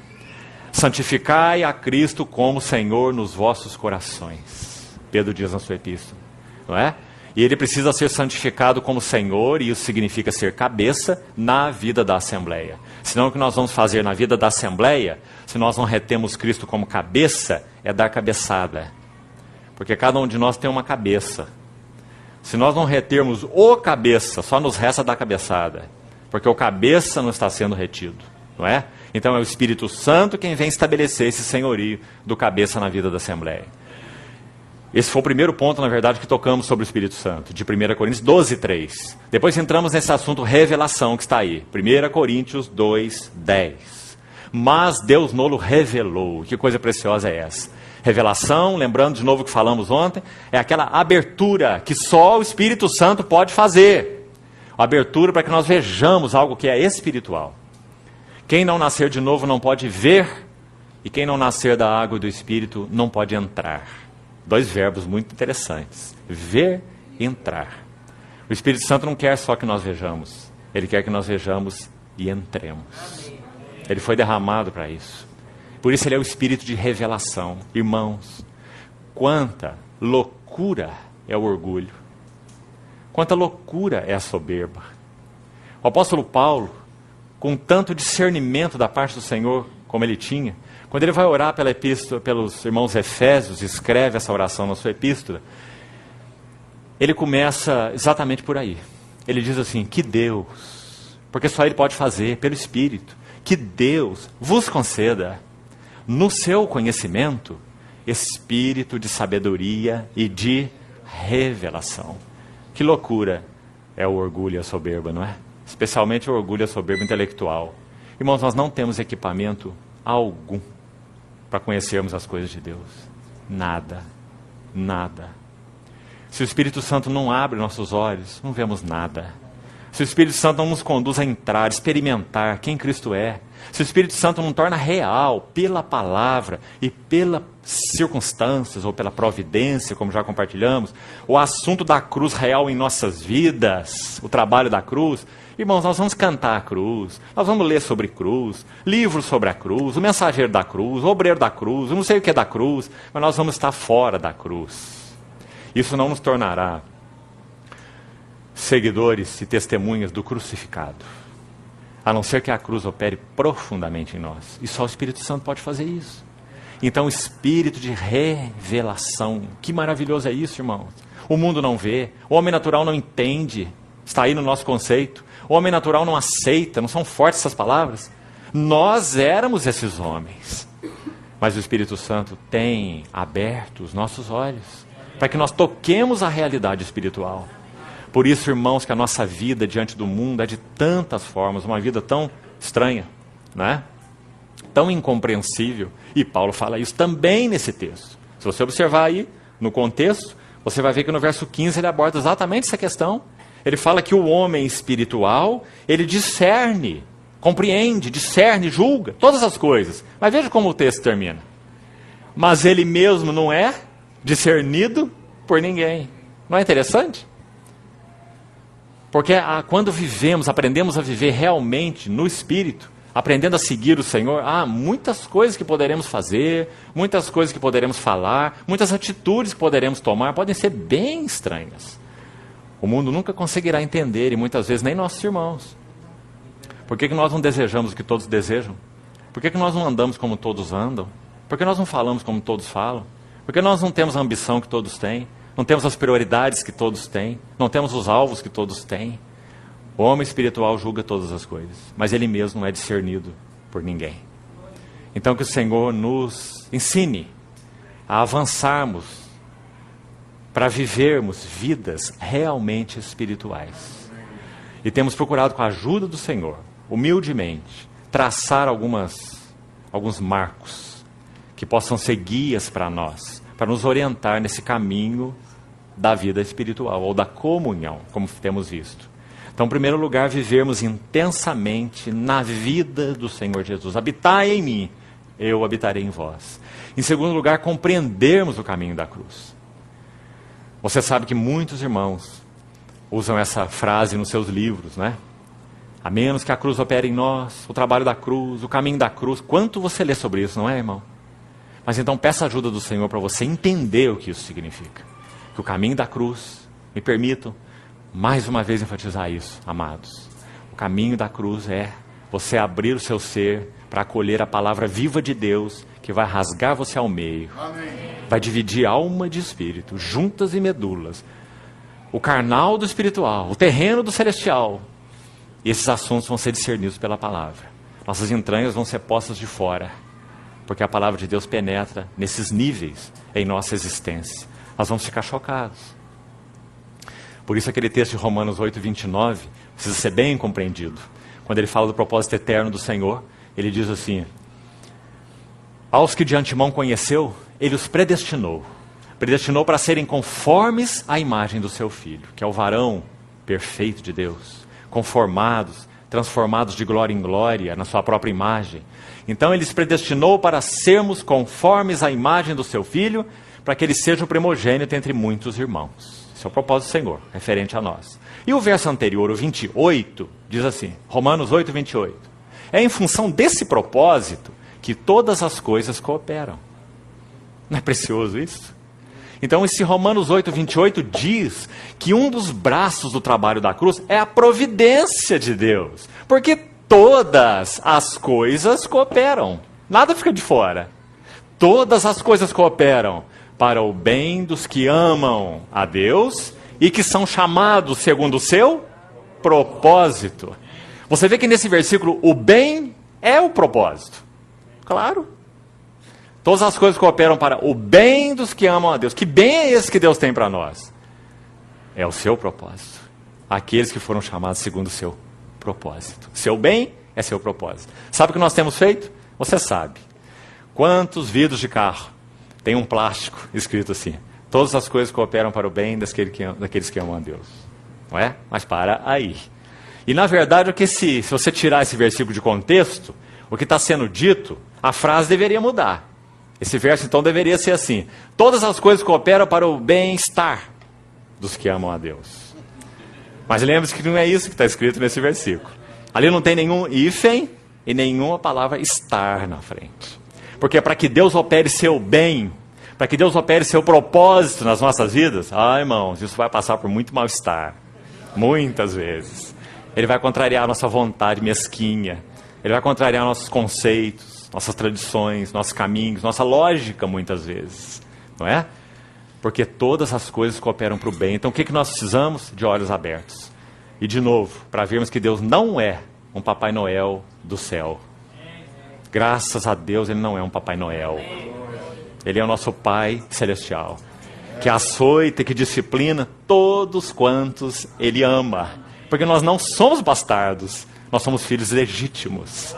Santificai a Cristo como Senhor nos vossos corações. Pedro diz na sua epístola, não é? E ele precisa ser santificado como Senhor, e isso significa ser cabeça na vida da Assembleia. Senão o que nós vamos fazer na vida da Assembleia, se nós não retemos Cristo como cabeça, é dar cabeçada. Porque cada um de nós tem uma cabeça. Se nós não retermos o cabeça, só nos resta dar cabeçada. Porque o cabeça não está sendo retido. não é? Então é o Espírito Santo quem vem estabelecer esse senhorio do cabeça na vida da Assembleia. Esse foi o primeiro ponto, na verdade, que tocamos sobre o Espírito Santo, de 1 Coríntios 12, 3. Depois entramos nesse assunto revelação que está aí. 1 Coríntios 2, 10. Mas Deus nolo revelou. Que coisa preciosa é essa? Revelação, lembrando de novo o que falamos ontem, é aquela abertura que só o Espírito Santo pode fazer. A abertura para que nós vejamos algo que é espiritual. Quem não nascer de novo não pode ver, e quem não nascer da água e do Espírito não pode entrar. Dois verbos muito interessantes. Ver e entrar. O Espírito Santo não quer só que nós vejamos. Ele quer que nós vejamos e entremos. Ele foi derramado para isso. Por isso ele é o Espírito de revelação. Irmãos, quanta loucura é o orgulho. Quanta loucura é a soberba. O apóstolo Paulo, com tanto discernimento da parte do Senhor como ele tinha, quando ele vai orar pela epístola, pelos irmãos Efésios, escreve essa oração na sua epístola, ele começa exatamente por aí. Ele diz assim, que Deus, porque só ele pode fazer, pelo Espírito, que Deus vos conceda, no seu conhecimento, espírito de sabedoria e de revelação. Que loucura é o orgulho e a soberba, não é? Especialmente o orgulho e a soberba intelectual. Irmãos, nós não temos equipamento algum para conhecermos as coisas de Deus. Nada. Nada. Se o Espírito Santo não abre nossos olhos, não vemos nada. Se o Espírito Santo não nos conduz a entrar, experimentar quem Cristo é, se o Espírito Santo não torna real pela palavra e pelas circunstâncias ou pela providência, como já compartilhamos, o assunto da cruz real em nossas vidas, o trabalho da cruz, irmãos, nós vamos cantar a cruz, nós vamos ler sobre cruz, livros sobre a cruz, o mensageiro da cruz, o obreiro da cruz, eu não sei o que é da cruz, mas nós vamos estar fora da cruz. Isso não nos tornará seguidores e testemunhas do crucificado, a não ser que a cruz opere profundamente em nós. E só o Espírito Santo pode fazer isso. Então, o espírito de revelação, que maravilhoso é isso, irmãos. O mundo não vê, o homem natural não entende, está aí no nosso conceito. O homem natural não aceita, não são fortes essas palavras. Nós éramos esses homens. Mas o Espírito Santo tem aberto os nossos olhos, para que nós toquemos a realidade espiritual. Por isso, irmãos, que a nossa vida diante do mundo é de tantas formas, uma vida tão estranha, né? Tão incompreensível. E Paulo fala isso também nesse texto. Se você observar aí, no contexto, você vai ver que no verso 15 ele aborda exatamente essa questão. Ele fala que o homem espiritual, ele discerne, compreende, discerne, julga, todas as coisas. Mas veja como o texto termina. Mas ele mesmo não é discernido por ninguém. Não é interessante? Porque quando vivemos, aprendemos a viver realmente no Espírito, aprendendo a seguir o Senhor, há muitas coisas que poderemos fazer, muitas coisas que poderemos falar, muitas atitudes que poderemos tomar, podem ser bem estranhas. O mundo nunca conseguirá entender, e muitas vezes nem nossos irmãos. Por que nós não desejamos o que todos desejam? Por que nós não andamos como todos andam? Por que nós não falamos como todos falam? Por que nós não temos a ambição que todos têm? Não temos as prioridades que todos têm? Não temos os alvos que todos têm? O homem espiritual julga todas as coisas, mas ele mesmo não é discernido por ninguém. Então que o Senhor nos ensine a avançarmos para vivermos vidas realmente espirituais. E temos procurado, com a ajuda do Senhor, humildemente, traçar alguns marcos que possam ser guias para nós, para nos orientar nesse caminho da vida espiritual, ou da comunhão, como temos visto. Então, em primeiro lugar, vivermos intensamente na vida do Senhor Jesus. Habitai em mim, eu habitarei em vós. Em segundo lugar, compreendermos o caminho da cruz. Você sabe que muitos irmãos usam essa frase nos seus livros, né? A menos que a cruz opere em nós, o trabalho da cruz, o caminho da cruz. Quanto você lê sobre isso, não é, irmão? Mas então peça a ajuda do Senhor para você entender o que isso significa. Que o caminho da cruz, me permitam mais uma vez enfatizar isso, amados. O caminho da cruz é você abrir o seu ser para acolher a palavra viva de Deus, que vai rasgar você ao meio. Amém. Vai dividir alma de espírito, juntas e medulas. O carnal do espiritual, o terreno do celestial. E esses assuntos vão ser discernidos pela palavra. nossas entranhas vão ser postas de fora, porque a palavra de Deus penetra nesses níveis em nossa existência. Nós vamos ficar chocados. Por isso aquele texto de Romanos 8:29 precisa ser bem compreendido. Quando ele fala do propósito eterno do Senhor, ele diz assim: aos que de antemão conheceu, ele os predestinou. Predestinou para serem conformes à imagem do seu Filho, que é o varão perfeito de Deus, conformados, transformados de glória em glória na sua própria imagem. Então ele os predestinou para sermos conformes à imagem do seu Filho, para que ele seja o primogênito entre muitos irmãos. Esse é o propósito do Senhor, referente a nós. E o verso anterior, o 28, diz assim, Romanos 8:28. É em função desse propósito que todas as coisas cooperam. Não é precioso isso? Então esse Romanos 8:28 diz que um dos braços do trabalho da cruz é a providência de Deus. Porque todas as coisas cooperam. Nada fica de fora. Todas as coisas cooperam para o bem dos que amam a Deus e que são chamados segundo o seu propósito. Você vê que nesse versículo o bem é o propósito. Claro. Todas as coisas cooperam para o bem dos que amam a Deus. Que bem é esse que Deus tem para nós? É o seu propósito. Aqueles que foram chamados segundo o seu propósito. Seu bem é seu propósito. Sabe o que nós temos feito? Você sabe. Quantos vidros de carro tem um plástico escrito assim: todas as coisas cooperam para o bem daqueles que amam a Deus. Não é? Mas para aí. E na verdade, se você tirar esse versículo de contexto, o que está sendo dito, a frase deveria mudar. Esse verso então deveria ser assim: todas as coisas cooperam para o bem-estar dos que amam a Deus. Mas lembre-se que não é isso que está escrito nesse versículo. Ali não tem nenhum hífen e nenhuma palavra estar na frente. Porque para que Deus opere seu bem, para que Deus opere seu propósito nas nossas vidas, irmãos, isso vai passar por muito mal-estar. Muitas vezes. Ele vai contrariar a nossa vontade mesquinha. Ele vai contrariar nossos conceitos, nossas tradições, nossos caminhos, nossa lógica muitas vezes. Não é? Porque todas as coisas cooperam para o bem. Então o que nós precisamos? De olhos abertos. E de novo, para vermos que Deus não é um Papai Noel do céu. Graças a Deus ele não é um Papai Noel. Ele é o nosso Pai Celestial, que açoita e que disciplina todos quantos ele ama. Porque nós não somos bastardos, nós somos filhos legítimos.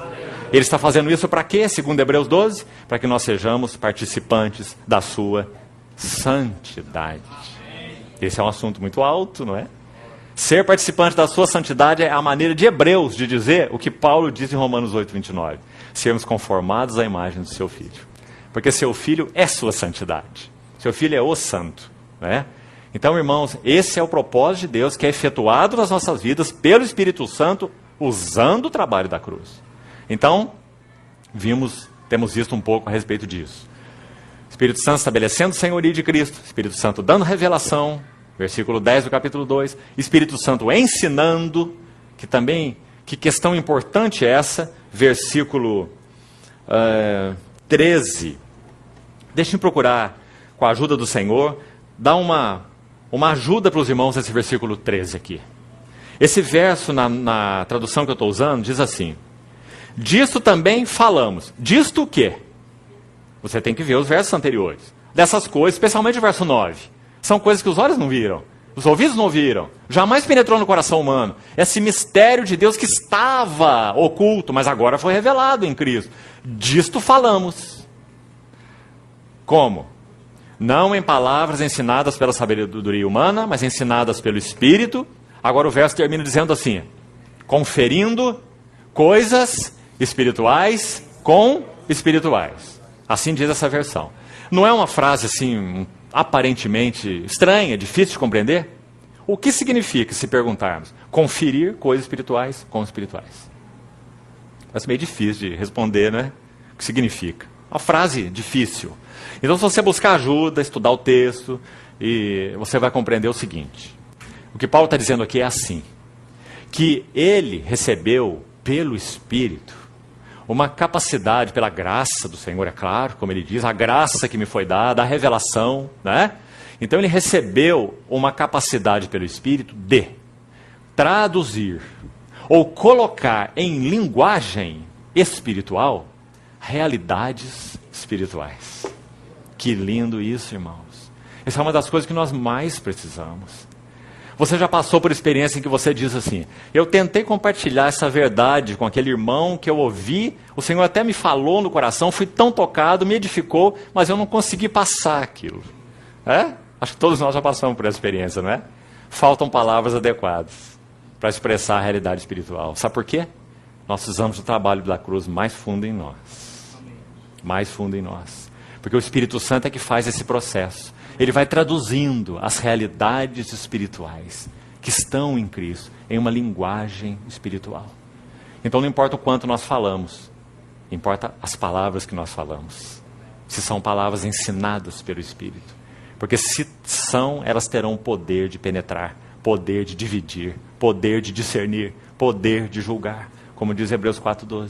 Ele está fazendo isso para quê? Segundo Hebreus 12, para que nós sejamos participantes da sua santidade. Esse é um assunto muito alto, não é? Ser participante da sua santidade é a maneira de Hebreus de dizer o que Paulo diz em Romanos 8:29. Sermos conformados à imagem do seu Filho. Porque seu Filho é sua santidade. Seu Filho é o santo, não é? Então, irmãos, esse é o propósito de Deus que é efetuado nas nossas vidas pelo Espírito Santo, usando o trabalho da cruz. Então, temos visto um pouco a respeito disso. Espírito Santo estabelecendo o senhorio de Cristo, Espírito Santo dando revelação, versículo 10 do capítulo 2, Espírito Santo ensinando, que questão importante é essa, versículo 13. Deixem procurar, com a ajuda do Senhor, dar uma ajuda para os irmãos nesse versículo 13 aqui. Esse verso, na tradução que eu estou usando, diz assim: disto também falamos. Disto o quê? Você tem que ver os versos anteriores. Dessas coisas, especialmente o verso 9. São coisas que os olhos não viram, os ouvidos não ouviram, jamais penetrou no coração humano. Esse mistério de Deus que estava oculto, mas agora foi revelado em Cristo. Disto falamos. Como? Não em palavras ensinadas pela sabedoria humana, mas ensinadas pelo Espírito. Agora o verso termina dizendo assim: conferindo coisas espirituais com espirituais. Assim diz essa versão. Não é uma frase assim, aparentemente estranha, difícil de compreender? O que significa, se perguntarmos, conferir coisas espirituais com espirituais? Parece meio difícil de responder, né? O que significa? Uma frase difícil. Então, se você buscar ajuda, estudar o texto, e você vai compreender o seguinte: o que Paulo está dizendo aqui é assim, que ele recebeu pelo Espírito uma capacidade, pela graça do Senhor, é claro, como ele diz, a graça que me foi dada, a revelação, né? Então ele recebeu uma capacidade pelo Espírito de traduzir ou colocar em linguagem espiritual, realidades espirituais. Que lindo isso, irmãos. Essa é uma das coisas que nós mais precisamos. Você já passou por experiência em que você diz assim: eu tentei compartilhar essa verdade com aquele irmão que eu ouvi, o Senhor até me falou no coração, fui tão tocado, me edificou, mas eu não consegui passar aquilo. Acho que todos nós já passamos por essa experiência, não é? Faltam palavras adequadas para expressar a realidade espiritual. Sabe por quê? Nós precisamos do trabalho da cruz mais fundo em nós. Mais fundo em nós. Porque o Espírito Santo é que faz esse processo. Ele vai traduzindo as realidades espirituais que estão em Cristo em uma linguagem espiritual. Então não importa o quanto nós falamos, importa as palavras que nós falamos. Se são palavras ensinadas pelo Espírito. Porque se são, elas terão poder de penetrar, poder de dividir, poder de discernir, poder de julgar, como diz Hebreus 4:12.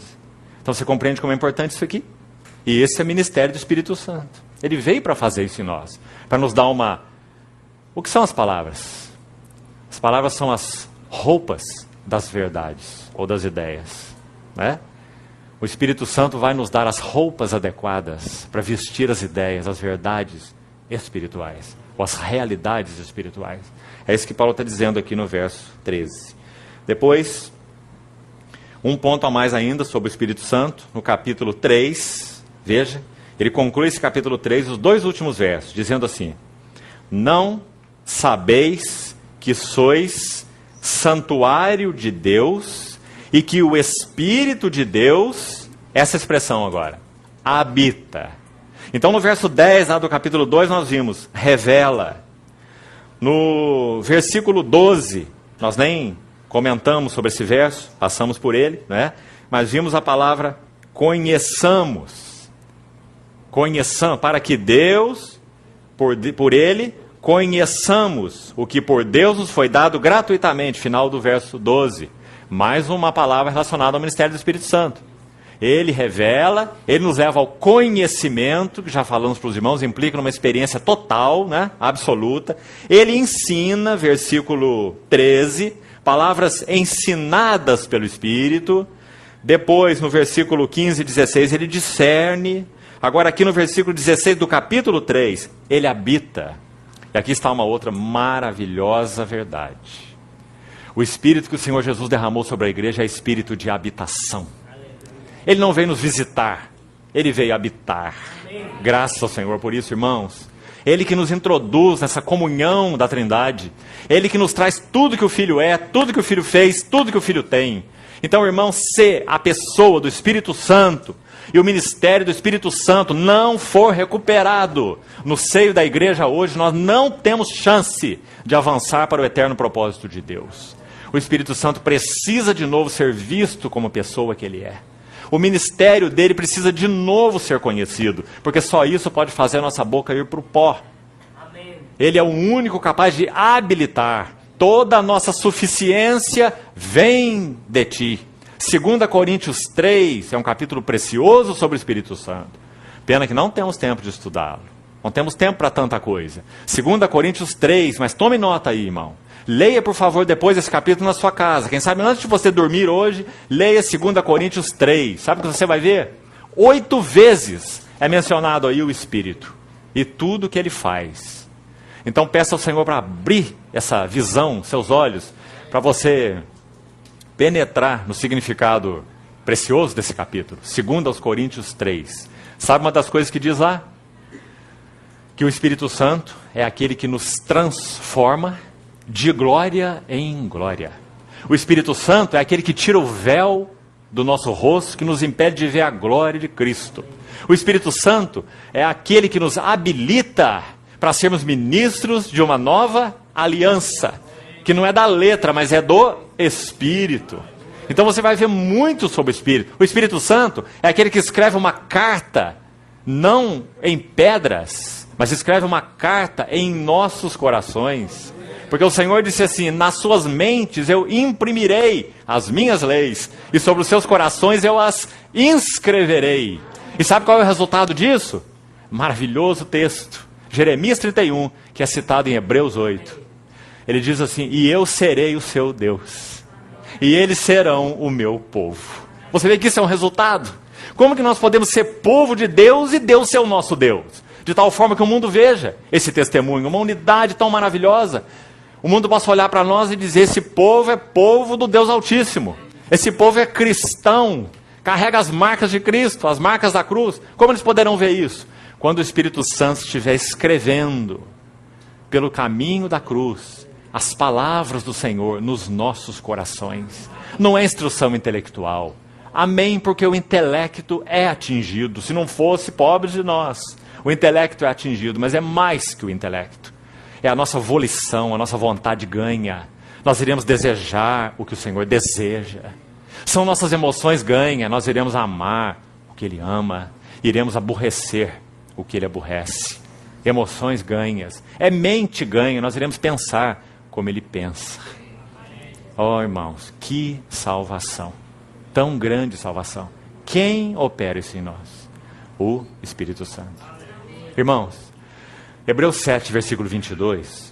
Então você compreende como é importante isso aqui? E esse é o ministério do Espírito Santo. Ele veio para fazer isso em nós, para nos dar uma... O que são as palavras? As palavras são as roupas das verdades ou das ideias, né? O Espírito Santo vai nos dar as roupas adequadas para vestir as ideias, as verdades espirituais, ou as realidades espirituais. É isso que Paulo está dizendo aqui no verso 13. Depois, um ponto a mais ainda sobre o Espírito Santo, no capítulo 3, veja, ele conclui esse capítulo 3, os 2 últimos versos, dizendo assim: não sabeis que sois santuário de Deus e que o Espírito de Deus, essa expressão agora, habita. Então no verso 10 lá do capítulo 2 nós vimos, revela. No versículo 12, nós nem comentamos sobre esse verso, passamos por ele, né? Mas vimos a palavra conheçamos. Conheçamos, para que Deus, por Ele, conheçamos o que por Deus nos foi dado gratuitamente, final do verso 12. Mais uma palavra relacionada ao ministério do Espírito Santo. Ele revela, ele nos leva ao conhecimento, que já falamos para os irmãos, implica numa experiência total, né, absoluta. Ele ensina, versículo 13, palavras ensinadas pelo Espírito. Depois, no versículo 15 e 16, ele discerne. Agora aqui no versículo 16 do capítulo 3, ele habita. E aqui está uma outra maravilhosa verdade. O Espírito que o Senhor Jesus derramou sobre a igreja é Espírito de habitação. Ele não veio nos visitar, Ele veio habitar. Graças ao Senhor por isso, irmãos. Ele que nos introduz nessa comunhão da Trindade. Ele que nos traz tudo que o Filho é, tudo que o Filho fez, tudo que o Filho tem. Então, irmão, se a pessoa do Espírito Santo e o ministério do Espírito Santo não for recuperado no seio da igreja hoje, nós não temos chance de avançar para o eterno propósito de Deus. O Espírito Santo precisa de novo ser visto como pessoa que Ele é. O ministério dele precisa de novo ser conhecido, porque só isso pode fazer a nossa boca ir para o pó. Amém. Ele é o único capaz de habilitar. Toda a nossa suficiência vem de ti. 2 Coríntios 3 é um capítulo precioso sobre o Espírito Santo. Pena que não temos tempo de estudá-lo. Não temos tempo para tanta coisa. 2 Coríntios 3, mas tome nota aí, irmão. Leia, por favor, depois esse capítulo na sua casa. Quem sabe, antes de você dormir hoje, leia 2 Coríntios 3. Sabe o que você vai ver? 8 vezes é mencionado aí o Espírito. E tudo que ele faz. Então peça ao Senhor para abrir essa visão, seus olhos, para você penetrar no significado precioso desse capítulo. 2 Coríntios 3. Sabe uma das coisas que diz lá? Que o Espírito Santo é aquele que nos transforma de glória em glória. O Espírito Santo é aquele que tira o véu do nosso rosto, que nos impede de ver a glória de Cristo. O Espírito Santo é aquele que nos habilita para sermos ministros de uma nova aliança, que não é da letra, mas é do Espírito. Então você vai ver muito sobre o Espírito. O Espírito Santo é aquele que escreve uma carta, não em pedras, mas escreve uma carta em nossos corações. Porque o Senhor disse assim: nas suas mentes eu imprimirei as minhas leis, e sobre os seus corações eu as inscreverei. E sabe qual é o resultado disso? Maravilhoso texto, Jeremias 31, que é citado em Hebreus 8. Ele diz assim: e eu serei o seu Deus, e eles serão o meu povo. Você vê que isso é um resultado? Como que nós podemos ser povo de Deus e Deus ser o nosso Deus? De tal forma que o mundo veja esse testemunho, uma unidade tão maravilhosa. O mundo possa olhar para nós e dizer, esse povo é povo do Deus Altíssimo. Esse povo é cristão, carrega as marcas de Cristo, as marcas da cruz. Como eles poderão ver isso? Quando o Espírito Santo estiver escrevendo pelo caminho da cruz as palavras do Senhor nos nossos corações. Não é instrução intelectual. Amém, porque o intelecto é atingido. Se não fosse, pobres de nós. O intelecto é atingido, mas é mais que o intelecto. É a nossa volição, a nossa vontade ganha. Nós iremos desejar o que o Senhor deseja. São nossas emoções ganha, nós iremos amar o que Ele ama. Iremos aborrecer o que Ele aborrece. Emoções ganhas. É mente ganha, nós iremos pensar como Ele pensa. Oh, irmãos, que salvação. Tão grande salvação. Quem opera isso em nós? O Espírito Santo. Irmãos, Hebreus 7, versículo 22,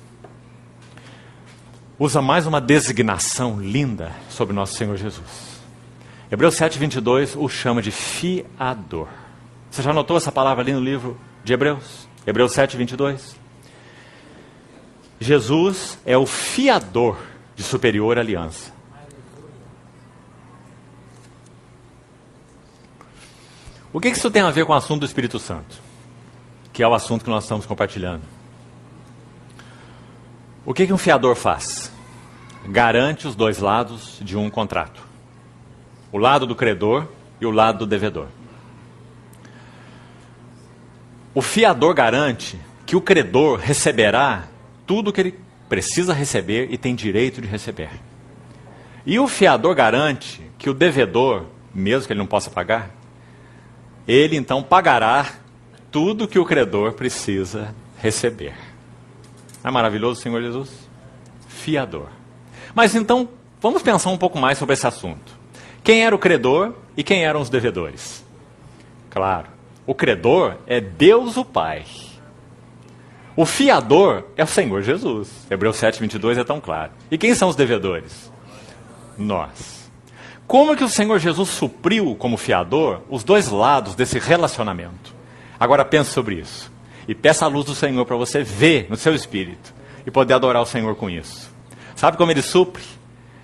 usa mais uma designação linda sobre nosso Senhor Jesus. Hebreus 7, 22 o chama de fiador. Você já notou essa palavra ali no livro de Hebreus? Hebreus 7, 22. Jesus é o fiador de superior aliança. O que isso tem a ver com o assunto do Espírito Santo? Que é o assunto que nós estamos compartilhando. O que um fiador faz? Garante os dois lados de um contrato. O lado do credor e o lado do devedor. O fiador garante que o credor receberá tudo o que ele precisa receber e tem direito de receber. E o fiador garante que o devedor, mesmo que ele não possa pagar, ele então pagará tudo que o credor precisa receber. Não é maravilhoso, Senhor Jesus? Fiador. Mas então, vamos pensar um pouco mais sobre esse assunto. Quem era o credor e quem eram os devedores? Claro, o credor é Deus o Pai. O fiador é o Senhor Jesus. Hebreus 7, 22 é tão claro. E quem são os devedores? Nós. Como que o Senhor Jesus supriu como fiador os dois lados desse relacionamento? Agora pense sobre isso. E peça a luz do Senhor para você ver no seu espírito. E poder adorar o Senhor com isso. Sabe como Ele supre?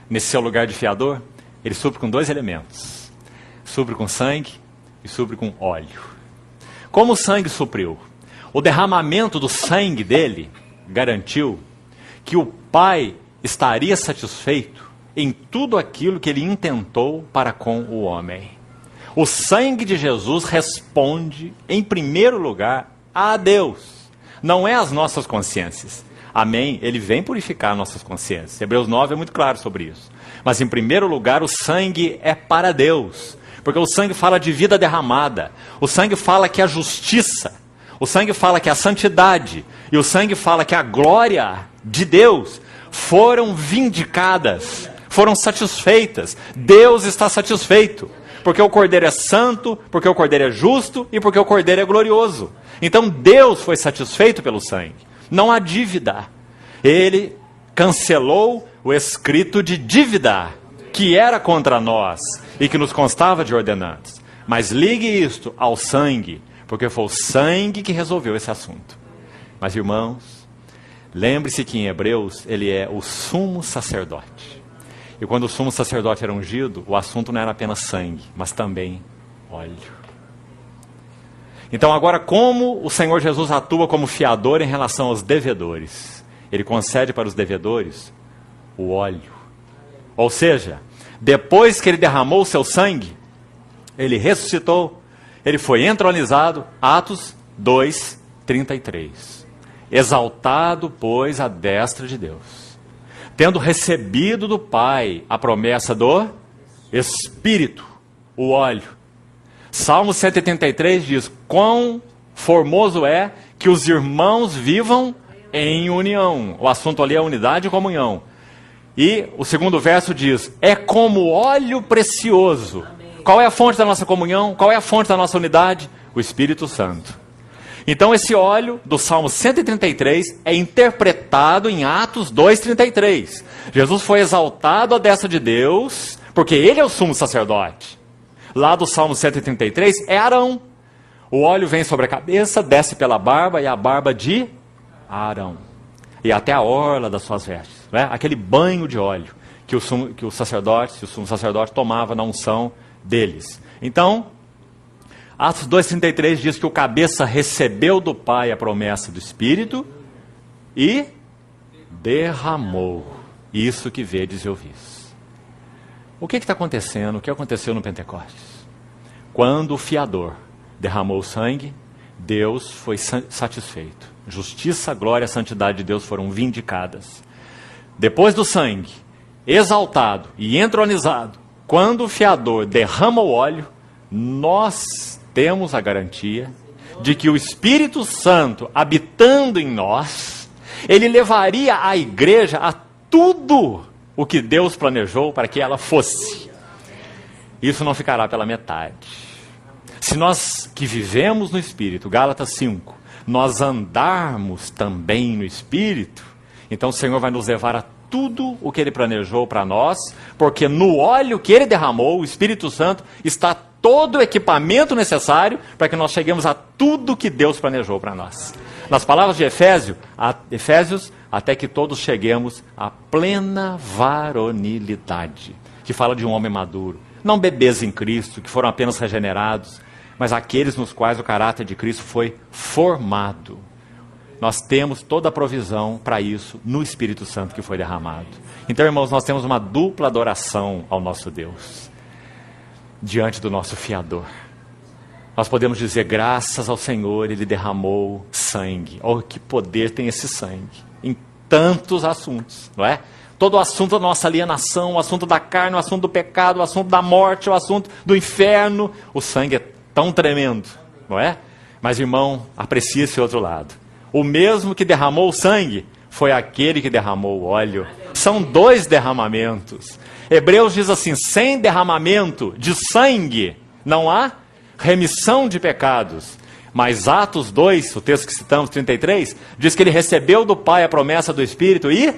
Nesse seu lugar de fiador? Ele supre com dois elementos. Supre com sangue e supre com óleo. Como o sangue supriu? O derramamento do sangue dele garantiu que o Pai estaria satisfeito em tudo aquilo que Ele intentou para com o homem. O sangue de Jesus responde, em primeiro lugar, a Deus. Não é às nossas consciências. Amém? Ele vem purificar nossas consciências. Hebreus 9 é muito claro sobre isso. Mas, em primeiro lugar, o sangue é para Deus. Porque o sangue fala de vida derramada. O sangue fala que a justiça. O sangue fala que a santidade. E o sangue fala que a glória de Deus foram vindicadas. Foram satisfeitas. Deus está satisfeito. Porque o Cordeiro é santo, porque o Cordeiro é justo e porque o Cordeiro é glorioso. Então Deus foi satisfeito pelo sangue. Não há dívida. Ele cancelou o escrito de dívida que era contra nós e que nos constava de ordenanças. Mas ligue isto ao sangue, porque foi o sangue que resolveu esse assunto. Mas, irmãos, lembre-se que em Hebreus ele é o sumo sacerdote. E quando o sumo sacerdote era ungido, o assunto não era apenas sangue, mas também óleo. Então agora, como o Senhor Jesus atua como fiador em relação aos devedores? Ele concede para os devedores o óleo. Ou seja, depois que ele derramou o seu sangue, ele ressuscitou, ele foi entronizado, Atos 2, 33. Exaltado, pois, à destra de Deus. Tendo recebido do Pai a promessa do Espírito, o óleo. Salmo 183 diz, quão formoso é que os irmãos vivam em união. O assunto ali é unidade e comunhão. E o segundo verso diz, é como óleo precioso. Qual é a fonte da nossa comunhão? Qual é a fonte da nossa unidade? O Espírito Santo. Então esse óleo do Salmo 133 é interpretado em Atos 2,33. Jesus foi exaltado à destra de Deus, porque Ele é o sumo sacerdote. lá do Salmo 133 é Arão. O óleo vem sobre a cabeça, desce pela barba, e a barba de Arão. E até a orla das suas vestes. Né? Aquele banho de óleo que o sumo sacerdote tomava na unção deles. Então, Atos 2,33 diz que o cabeça recebeu do Pai a promessa do Espírito e derramou isso que vedes e ouvis. O que está acontecendo? O que aconteceu no Pentecostes? Quando o fiador derramou sangue, Deus foi satisfeito. Justiça, glória e santidade de Deus foram vindicadas. Depois do sangue, exaltado e entronizado, quando o fiador derrama o óleo, nós temos a garantia de que o Espírito Santo, habitando em nós, ele levaria a igreja a tudo o que Deus planejou para que ela fosse. Isso não ficará pela metade. Se nós que vivemos no Espírito, Gálatas 5, nós andarmos também no Espírito, então o Senhor vai nos levar a tudo o que Ele planejou para nós, porque no óleo que Ele derramou, o Espírito Santo, está todo o equipamento necessário para que nós cheguemos a tudo que Deus planejou para nós. Nas palavras de Efésios, até que todos cheguemos à plena varonilidade, que fala de um homem maduro, não bebês em Cristo, que foram apenas regenerados, mas aqueles nos quais o caráter de Cristo foi formado. Nós temos toda a provisão para isso no Espírito Santo que foi derramado. Então, irmãos, nós temos uma dupla adoração ao nosso Deus, diante do nosso fiador. Nós podemos dizer, graças ao Senhor, Ele derramou sangue. Oh, que poder tem esse sangue, em tantos assuntos, não é? Todo o assunto da nossa alienação, o assunto da carne, o assunto do pecado, o assunto da morte, o assunto do inferno. O sangue é tão tremendo, não é? Mas, irmão, aprecie esse outro lado. O mesmo que derramou o sangue foi aquele que derramou o óleo. São dois derramamentos. Hebreus diz assim, sem derramamento de sangue não há remissão de pecados. Mas Atos 2, o texto que citamos, 33, diz que ele recebeu do Pai a promessa do Espírito e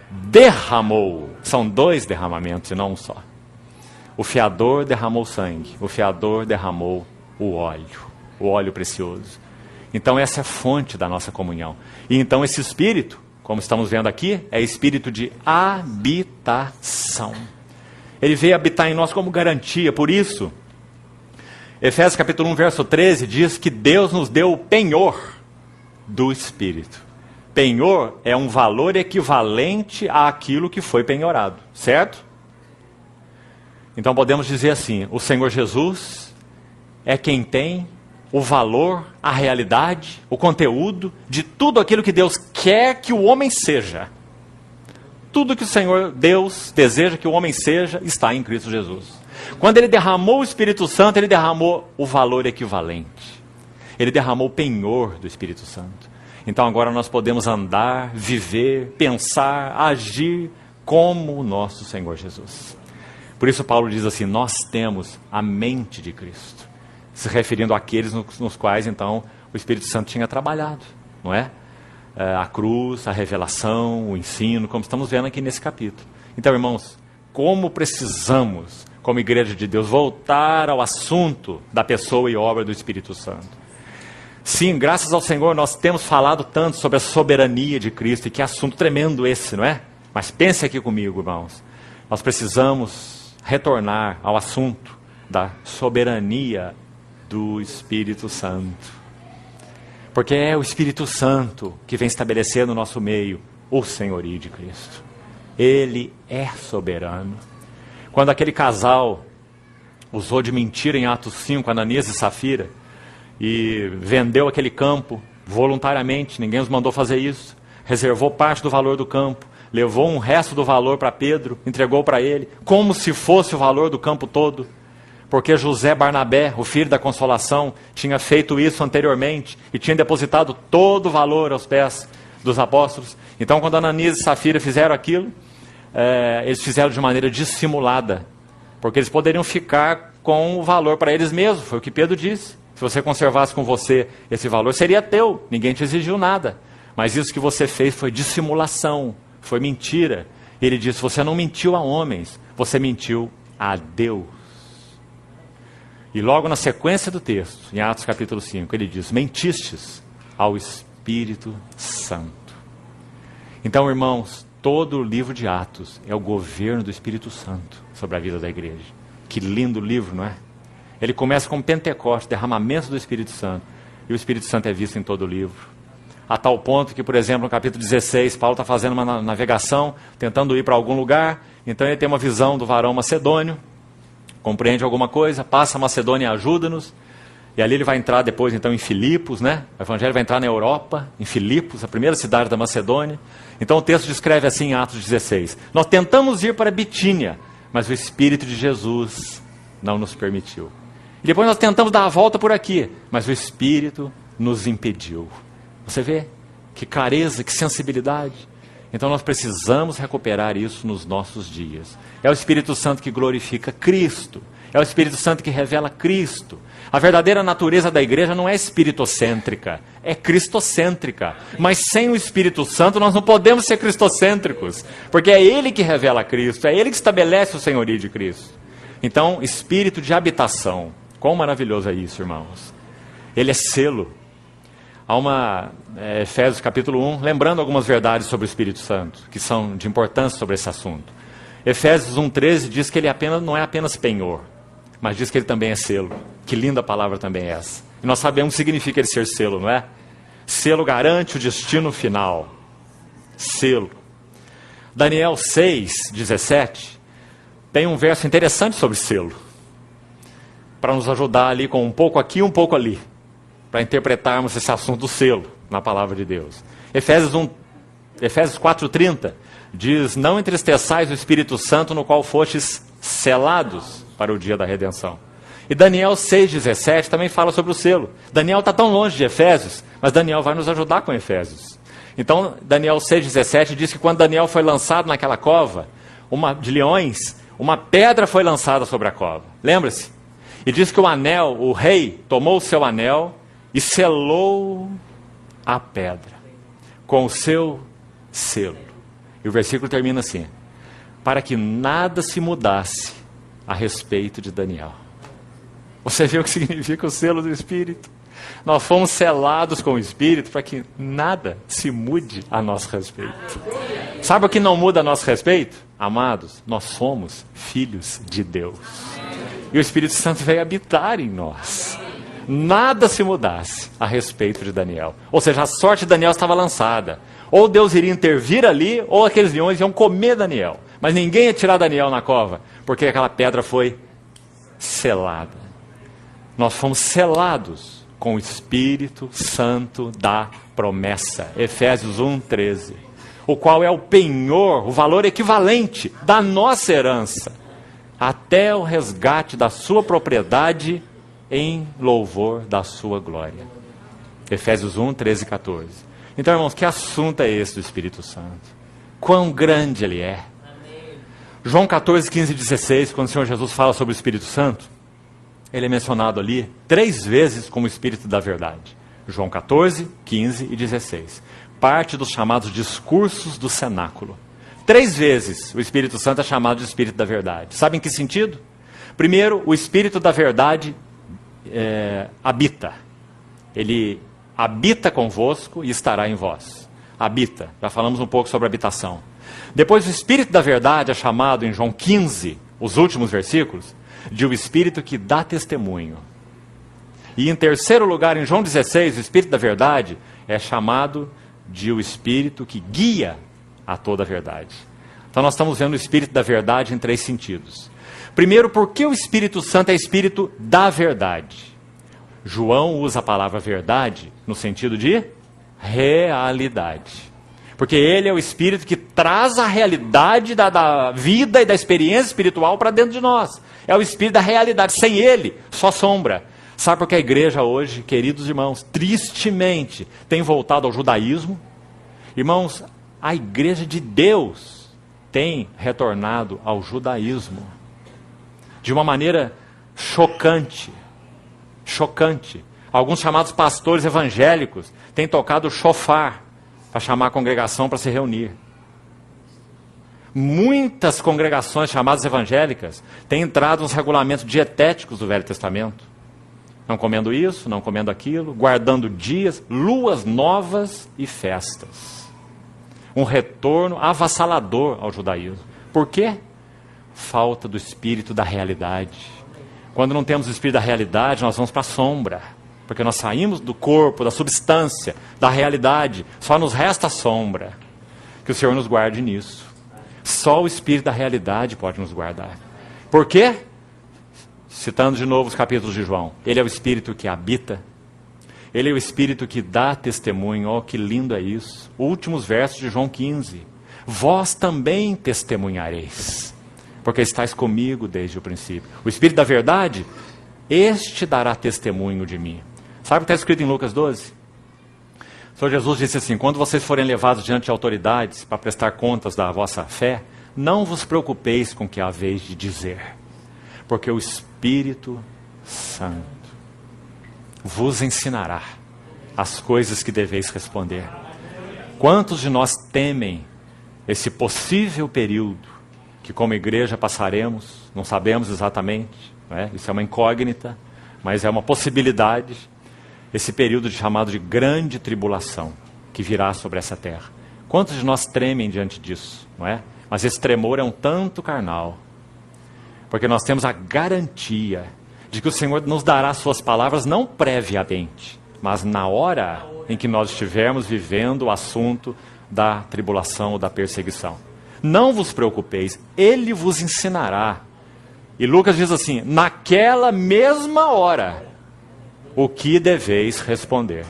derramou. São dois derramamentos e não um só. O fiador derramou sangue, o fiador derramou o óleo precioso. Então essa é a fonte da nossa comunhão. E então esse Espírito, como estamos vendo aqui, é espírito de habitação. Ele veio habitar em nós como garantia. Por isso, Efésios capítulo 1, verso 13, diz que Deus nos deu o penhor do Espírito. Penhor é um valor equivalente àquilo que foi penhorado, certo? Então podemos dizer assim, o Senhor Jesus é quem tem o valor, a realidade, o conteúdo de tudo aquilo que Deus quer que o homem seja. Tudo que o Senhor Deus deseja que o homem seja, está em Cristo Jesus. Quando Ele derramou o Espírito Santo, Ele derramou o valor equivalente. Ele derramou o penhor do Espírito Santo. Então agora nós podemos andar, viver, pensar, agir como o nosso Senhor Jesus. Por isso Paulo diz assim, nós temos a mente de Cristo. Se referindo àqueles nos quais então o Espírito Santo tinha trabalhado, não é? A cruz, a revelação, o ensino, como estamos vendo aqui nesse capítulo. Então, irmãos, como precisamos, como igreja de Deus, voltar ao assunto da pessoa e obra do Espírito Santo. Sim, graças ao Senhor, nós temos falado tanto sobre a soberania de Cristo, e que assunto tremendo esse, não é? Mas pense aqui comigo, irmãos, nós precisamos retornar ao assunto da soberania do Espírito Santo. Porque é o Espírito Santo que vem estabelecer no nosso meio o senhorio de Cristo. Ele é soberano. Quando aquele casal usou de mentira em Atos 5, Ananias e Safira, e vendeu aquele campo voluntariamente, ninguém os mandou fazer isso, reservou parte do valor do campo, levou um resto do valor para Pedro, entregou para ele, como se fosse o valor do campo todo, porque José Barnabé, o filho da consolação, tinha feito isso anteriormente e tinha depositado todo o valor aos pés dos apóstolos. Então, quando Ananias e Safira fizeram aquilo, eles fizeram de maneira dissimulada, porque eles poderiam ficar com o valor para eles mesmos, foi o que Pedro disse. Se você conservasse com você esse valor, seria teu, ninguém te exigiu nada. Mas isso que você fez foi dissimulação, foi mentira. Ele disse, você não mentiu a homens, você mentiu a Deus. E logo na sequência do texto, em Atos capítulo 5, ele diz: mentistes ao Espírito Santo. Então, irmãos, todo o livro de Atos é o governo do Espírito Santo sobre a vida da igreja. Que lindo livro, não é? Ele começa com Pentecostes, derramamento do Espírito Santo. E o Espírito Santo é visto em todo o livro. A tal ponto que, por exemplo, no capítulo 16, Paulo está fazendo uma navegação, tentando ir para algum lugar. Então ele tem uma visão do varão macedônio, compreende alguma coisa, passa a Macedônia e ajuda-nos. E ali ele vai entrar depois, então, em Filipos, né? O evangelho vai entrar na Europa, em Filipos, a primeira cidade da Macedônia. Então o texto descreve assim em Atos 16. Nós tentamos ir para Bitínia, mas o Espírito de Jesus não nos permitiu. E depois nós tentamos dar a volta por aqui, mas o Espírito nos impediu. Você vê? Que clareza, que sensibilidade. Então nós precisamos recuperar isso nos nossos dias. É o Espírito Santo que glorifica Cristo. É o Espírito Santo que revela Cristo. A verdadeira natureza da igreja não é espiritocêntrica, é cristocêntrica. Mas sem o Espírito Santo nós não podemos ser cristocêntricos, porque é Ele que revela Cristo, é Ele que estabelece o senhorio de Cristo. Então, espírito de habitação. Quão maravilhoso é isso, irmãos. Ele é selo. Há uma, Efésios capítulo 1, lembrando algumas verdades sobre o Espírito Santo, que são de importância sobre esse assunto. Efésios 1,13 diz que ele não é apenas penhor, mas diz que ele também é selo. Que linda palavra também é essa. E nós sabemos o que significa ele ser selo, não é? Selo garante o destino final. Selo. Daniel 6,17 tem um verso interessante sobre selo, para nos ajudar ali com um pouco aqui e um pouco ali, para interpretarmos esse assunto do selo na palavra de Deus. Efésios 4,30 diz: não entristeçais o Espírito Santo, no qual fostes selados para o dia da redenção. E Daniel 6,17 também fala sobre o selo. Daniel está tão longe de Efésios, mas Daniel vai nos ajudar com Efésios. Então, Daniel 6,17 diz que quando Daniel foi lançado naquela cova de leões, uma pedra foi lançada sobre a cova. Lembra-se? E diz que o rei tomou o seu anel e selou a pedra com o seu selo. E o versículo termina assim: para que nada se mudasse a respeito de Daniel. Você vê o que significa o selo do Espírito? Nós fomos selados com o Espírito para que nada se mude a nosso respeito. Sabe o que não muda a nosso respeito? Amados, nós somos filhos de Deus. E o Espírito Santo veio habitar em nós. Nada se mudasse a respeito de Daniel. Ou seja, a sorte de Daniel estava lançada. Ou Deus iria intervir ali, ou aqueles leões iam comer Daniel. Mas ninguém ia tirar Daniel na cova, porque aquela pedra foi selada. Nós fomos selados com o Espírito Santo da promessa. Efésios 1,13. O qual é o penhor, o valor equivalente da nossa herança, até o resgate da sua propriedade em louvor da sua glória. Efésios 1, 13 e 14. Então, irmãos, que assunto é esse do Espírito Santo? Quão grande ele é. João 14, 15 e 16, quando o Senhor Jesus fala sobre o Espírito Santo, ele é mencionado ali 3 vezes como Espírito da verdade. João 14, 15 e 16. Parte dos chamados discursos do cenáculo. 3 vezes o Espírito Santo é chamado de Espírito da verdade. Sabe em que sentido? Primeiro, o Espírito da verdade habita. Ele habita convosco e estará em vós. Habita. Já falamos um pouco sobre habitação. Depois, o Espírito da verdade é chamado em João 15, os últimos versículos, de o Espírito que dá testemunho. E em terceiro lugar, em João 16, o Espírito da verdade é chamado de o Espírito que guia a toda a verdade. Então nós estamos vendo o Espírito da verdade em 3 sentidos. Primeiro, porque o Espírito Santo é Espírito da verdade. João usa a palavra verdade no sentido de realidade. Porque ele é o Espírito que traz a realidade da vida e da experiência espiritual para dentro de nós. É o Espírito da realidade. Sem ele, só sombra. Sabe por que a igreja hoje, queridos irmãos, tristemente tem voltado ao judaísmo? Irmãos, a igreja de Deus tem retornado ao judaísmo. De uma maneira chocante. Chocante. Alguns chamados pastores evangélicos têm tocado o chofar para chamar a congregação para se reunir. Muitas congregações chamadas evangélicas têm entrado nos regulamentos dietéticos do Velho Testamento. Não comendo isso, não comendo aquilo, guardando dias, luas novas e festas. Um retorno avassalador ao judaísmo. Por quê? Falta do espírito da realidade. Quando não temos o espírito da realidade, nós vamos para a sombra. Porque nós saímos do corpo, da substância, da realidade. Só nos resta a sombra. Que o Senhor nos guarde nisso. Só o espírito da realidade pode nos guardar. Por quê? Citando de novo os capítulos de João. Ele é o espírito que habita. Ele é o espírito que dá testemunho. Oh, que lindo é isso. Últimos versos de João 15. Vós também testemunhareis, porque estáis comigo desde o princípio. O espírito da verdade, este dará testemunho de mim. Sabe o que está escrito em Lucas 12? O Senhor Jesus disse assim: quando vocês forem levados diante de autoridades para prestar contas da vossa fé, não vos preocupeis com o que haveis de dizer, porque o Espírito Santo vos ensinará as coisas que deveis responder. Quantos de nós temem esse possível período que como igreja passaremos? Não sabemos exatamente, não é? Isso é uma incógnita, mas é uma possibilidade. Esse período chamado de grande tribulação que virá sobre essa terra. Quantos de nós tremem diante disso, não é? Mas esse tremor é um tanto carnal, porque nós temos a garantia de que o Senhor nos dará suas palavras não previamente, mas na hora em que nós estivermos vivendo o assunto da tribulação ou da perseguição. Não vos preocupeis, Ele vos ensinará. E Lucas diz assim: naquela mesma hora, o que deveis responder.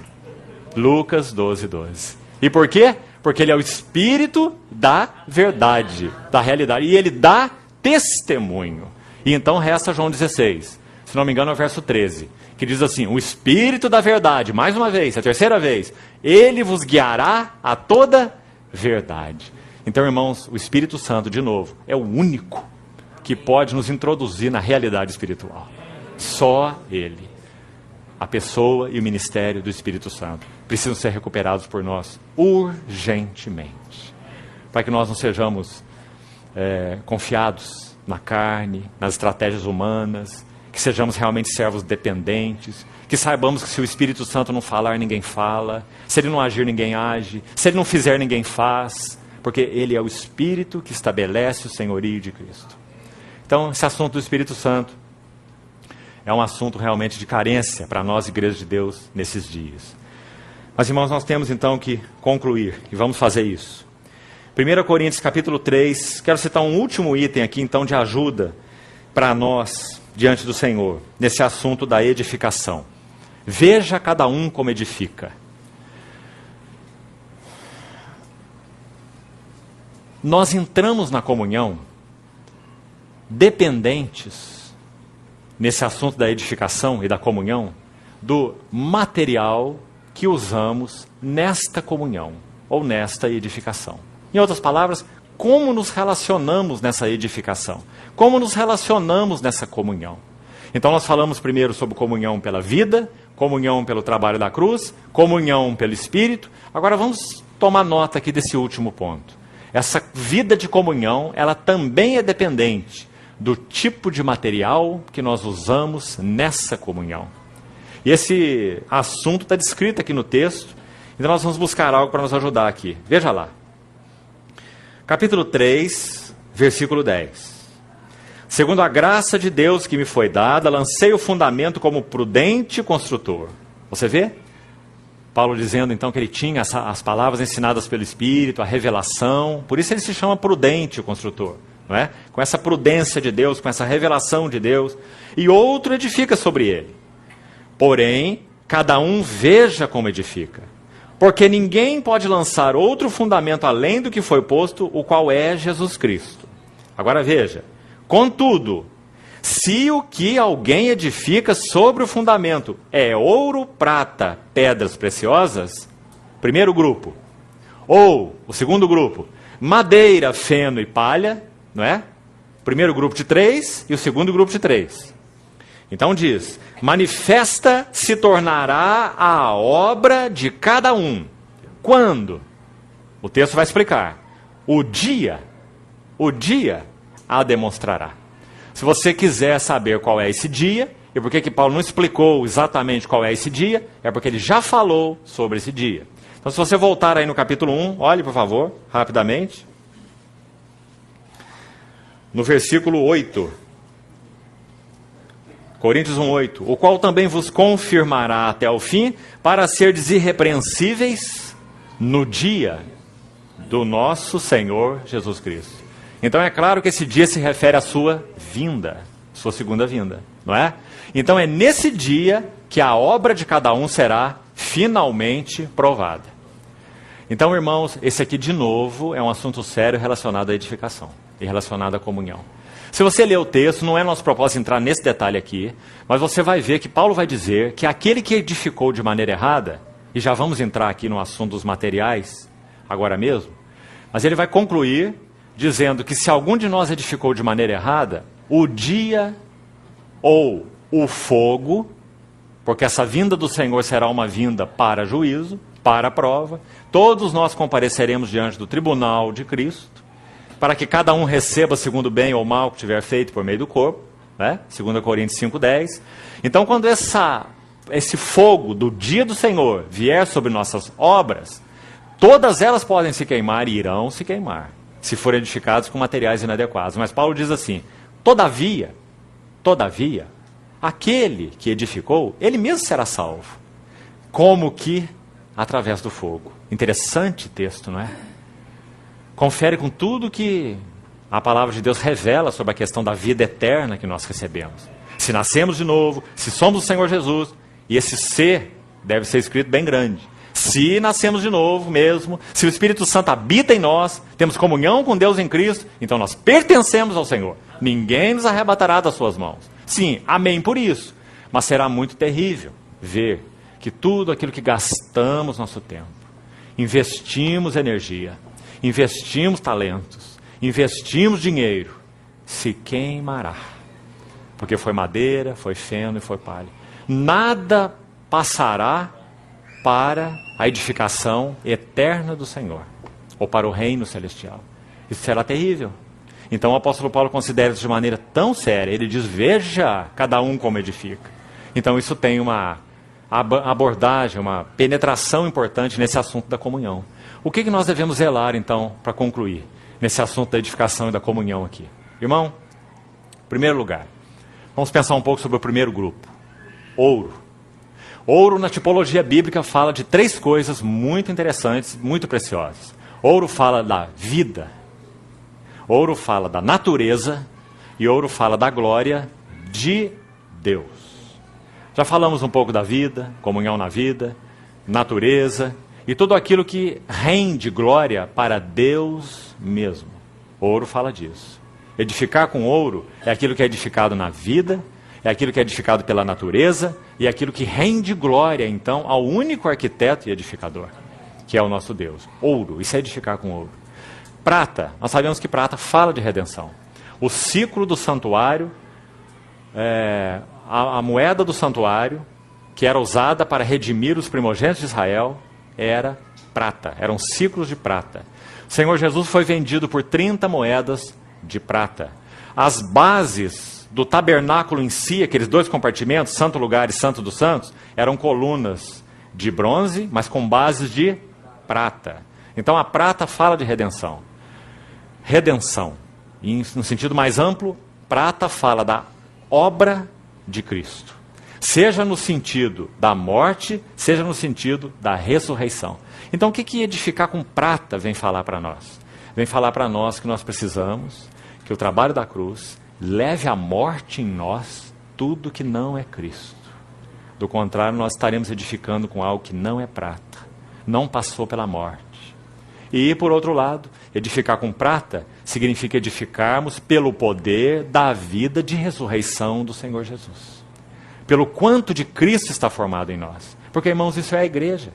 Lucas 12, 12. E por quê? Porque Ele é o Espírito da verdade, da realidade. E Ele dá testemunho. E então resta João 16. Se não me engano é o verso 13. Que diz assim: o Espírito da verdade, mais uma vez, a terceira vez, Ele vos guiará a toda verdade. Então, irmãos, o Espírito Santo, de novo, é o único que pode nos introduzir na realidade espiritual. Só Ele. A pessoa e o ministério do Espírito Santo precisam ser recuperados por nós urgentemente, para que nós não sejamos confiados na carne, nas estratégias humanas, que sejamos realmente servos dependentes, que saibamos que se o Espírito Santo não falar, ninguém fala, se Ele não agir, ninguém age, se Ele não fizer, ninguém faz, porque Ele é o Espírito que estabelece o senhorio de Cristo. Então, esse assunto do Espírito Santo é um assunto realmente de carência para nós, igreja de Deus, nesses dias. Mas, irmãos, nós temos então que concluir, e vamos fazer isso. 1 Coríntios capítulo 3, quero citar um último item aqui, então, de ajuda para nós, diante do Senhor, nesse assunto da edificação. Veja cada um como edifica. Nós entramos na comunhão dependentes, nesse assunto da edificação e da comunhão, do material que usamos nesta comunhão ou nesta edificação. Em outras palavras, como nos relacionamos nessa edificação? Como nos relacionamos nessa comunhão? Então nós falamos primeiro sobre comunhão pela vida, comunhão pelo trabalho da cruz, comunhão pelo Espírito. Agora vamos tomar nota aqui desse último ponto. Essa vida de comunhão, ela também é dependente do tipo de material que nós usamos nessa comunhão. E esse assunto está descrito aqui no texto, então nós vamos buscar algo para nos ajudar aqui. Veja lá. Capítulo 3, versículo 10. Segundo a graça de Deus que me foi dada, lancei o fundamento como prudente construtor. Você vê? Paulo dizendo então que ele tinha as palavras ensinadas pelo Espírito, a revelação, por isso ele se chama prudente o construtor, não é? Com essa prudência de Deus, com essa revelação de Deus, e outro edifica sobre ele. Porém, cada um veja como edifica, porque ninguém pode lançar outro fundamento além do que foi posto, o qual é Jesus Cristo. Agora veja, contudo, se o que alguém edifica sobre o fundamento é ouro, prata, pedras preciosas, primeiro grupo. Ou, o segundo grupo, madeira, feno e palha, não é? Primeiro grupo de 3 e o segundo grupo de 3. Então diz, manifesta se tornará a obra de cada um. Quando? O texto vai explicar. O dia o dia a demonstrará. Se você quiser saber qual é esse dia, e por que Paulo não explicou exatamente qual é esse dia, é porque ele já falou sobre esse dia. Então, se você voltar aí no capítulo 1, olhe, por favor, rapidamente. No versículo 8. Coríntios 1:8. O qual também vos confirmará até o fim, para serdes irrepreensíveis no dia do nosso Senhor Jesus Cristo. Então é claro que esse dia se refere à sua vinda, sua segunda vinda, não é? Então é nesse dia que a obra de cada um será finalmente provada. Então, irmãos, esse aqui de novo é um assunto sério relacionado à edificação e relacionado à comunhão. Se você ler o texto, não é nosso propósito entrar nesse detalhe aqui, mas você vai ver que Paulo vai dizer que aquele que edificou de maneira errada, e já vamos entrar aqui no assunto dos materiais, agora mesmo, mas ele vai concluir dizendo que se algum de nós edificou de maneira errada, o dia ou o fogo, porque essa vinda do Senhor será uma vinda para juízo, para a prova, todos nós compareceremos diante do tribunal de Cristo, para que cada um receba segundo o bem ou mal que tiver feito por meio do corpo, né? 2 Coríntios 5:10. Então, quando esse fogo do dia do Senhor vier sobre nossas obras, todas elas podem se queimar e irão se queimar, se forem edificados com materiais inadequados. Mas Paulo diz assim, todavia, aquele que edificou, ele mesmo será salvo. Como que? Através do fogo. Interessante texto, não é? Confere com tudo que a palavra de Deus revela sobre a questão da vida eterna que nós recebemos. Se nascemos de novo, se somos o Senhor Jesus, e esse ser deve ser escrito bem grande. Se nascemos de novo mesmo, se o Espírito Santo habita em nós, temos comunhão com Deus em Cristo, então nós pertencemos ao Senhor. Ninguém nos arrebatará das suas mãos. Sim, amém por isso. Mas será muito terrível ver que tudo aquilo que gastamos nosso tempo, investimos energia, investimos talentos, investimos dinheiro, se queimará. Porque foi madeira, foi feno e foi palha. Nada passará para a edificação eterna do Senhor, ou para o reino celestial. Isso será terrível. Então o apóstolo Paulo considera isso de maneira tão séria. Ele diz, veja cada um como edifica. Então isso tem uma abordagem, uma penetração importante nesse assunto da comunhão. O que nós devemos zelar, então, para concluir, nesse assunto da edificação e da comunhão aqui? Irmão, em primeiro lugar, vamos pensar um pouco sobre o primeiro grupo. Ouro. Ouro, na tipologia bíblica, fala de três coisas muito interessantes, muito preciosas. Ouro fala da vida, ouro fala da natureza e ouro fala da glória de Deus. Já falamos um pouco da vida, comunhão na vida, natureza e tudo aquilo que rende glória para Deus mesmo. Ouro fala disso. Edificar com ouro é aquilo que é edificado na vida, é aquilo que é edificado pela natureza e é aquilo que rende glória, então, ao único arquiteto e edificador, que é o nosso Deus. Ouro, isso é edificar com ouro. Prata, nós sabemos que prata fala de redenção. O ciclo do santuário, a moeda do santuário, que era usada para redimir os primogênitos de Israel, era prata, eram ciclos de prata. O Senhor Jesus foi vendido por 30 moedas de prata. As bases do tabernáculo em si, aqueles dois compartimentos, Santo Lugar e Santo dos Santos, eram colunas de bronze, mas com bases de prata. Então a prata fala de redenção. Redenção. E, no sentido mais amplo, prata fala da obra de Cristo. Seja no sentido da morte, seja no sentido da ressurreição. Então o que edificar com prata vem falar para nós? Vem falar para nós que nós precisamos que o trabalho da cruz leve à morte em nós tudo que não é Cristo. Do contrário, nós estaremos edificando com algo que não é prata, não passou pela morte. E, por outro lado, edificar com prata significa edificarmos pelo poder da vida de ressurreição do Senhor Jesus. Pelo quanto de Cristo está formado em nós. Porque, irmãos, isso é a igreja.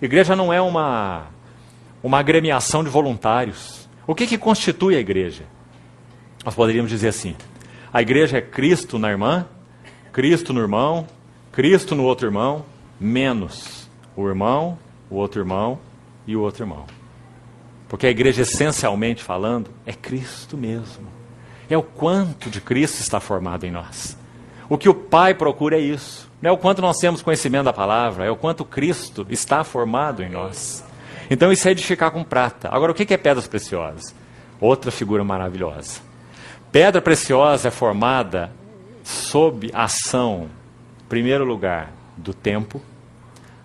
Igreja não é uma agremiação de voluntários. O que constitui a igreja? Nós poderíamos dizer assim, a igreja é Cristo na irmã, Cristo no irmão, Cristo no outro irmão, menos o irmão, o outro irmão e o outro irmão. Porque a igreja, essencialmente falando, é Cristo mesmo. É o quanto de Cristo está formado em nós. O que o Pai procura é isso. Não é o quanto nós temos conhecimento da palavra, é o quanto Cristo está formado em nós. Então isso é edificar com prata. Agora, o que é pedras preciosas? Outra figura maravilhosa. Pedra preciosa é formada sob a ação, em primeiro lugar, do tempo.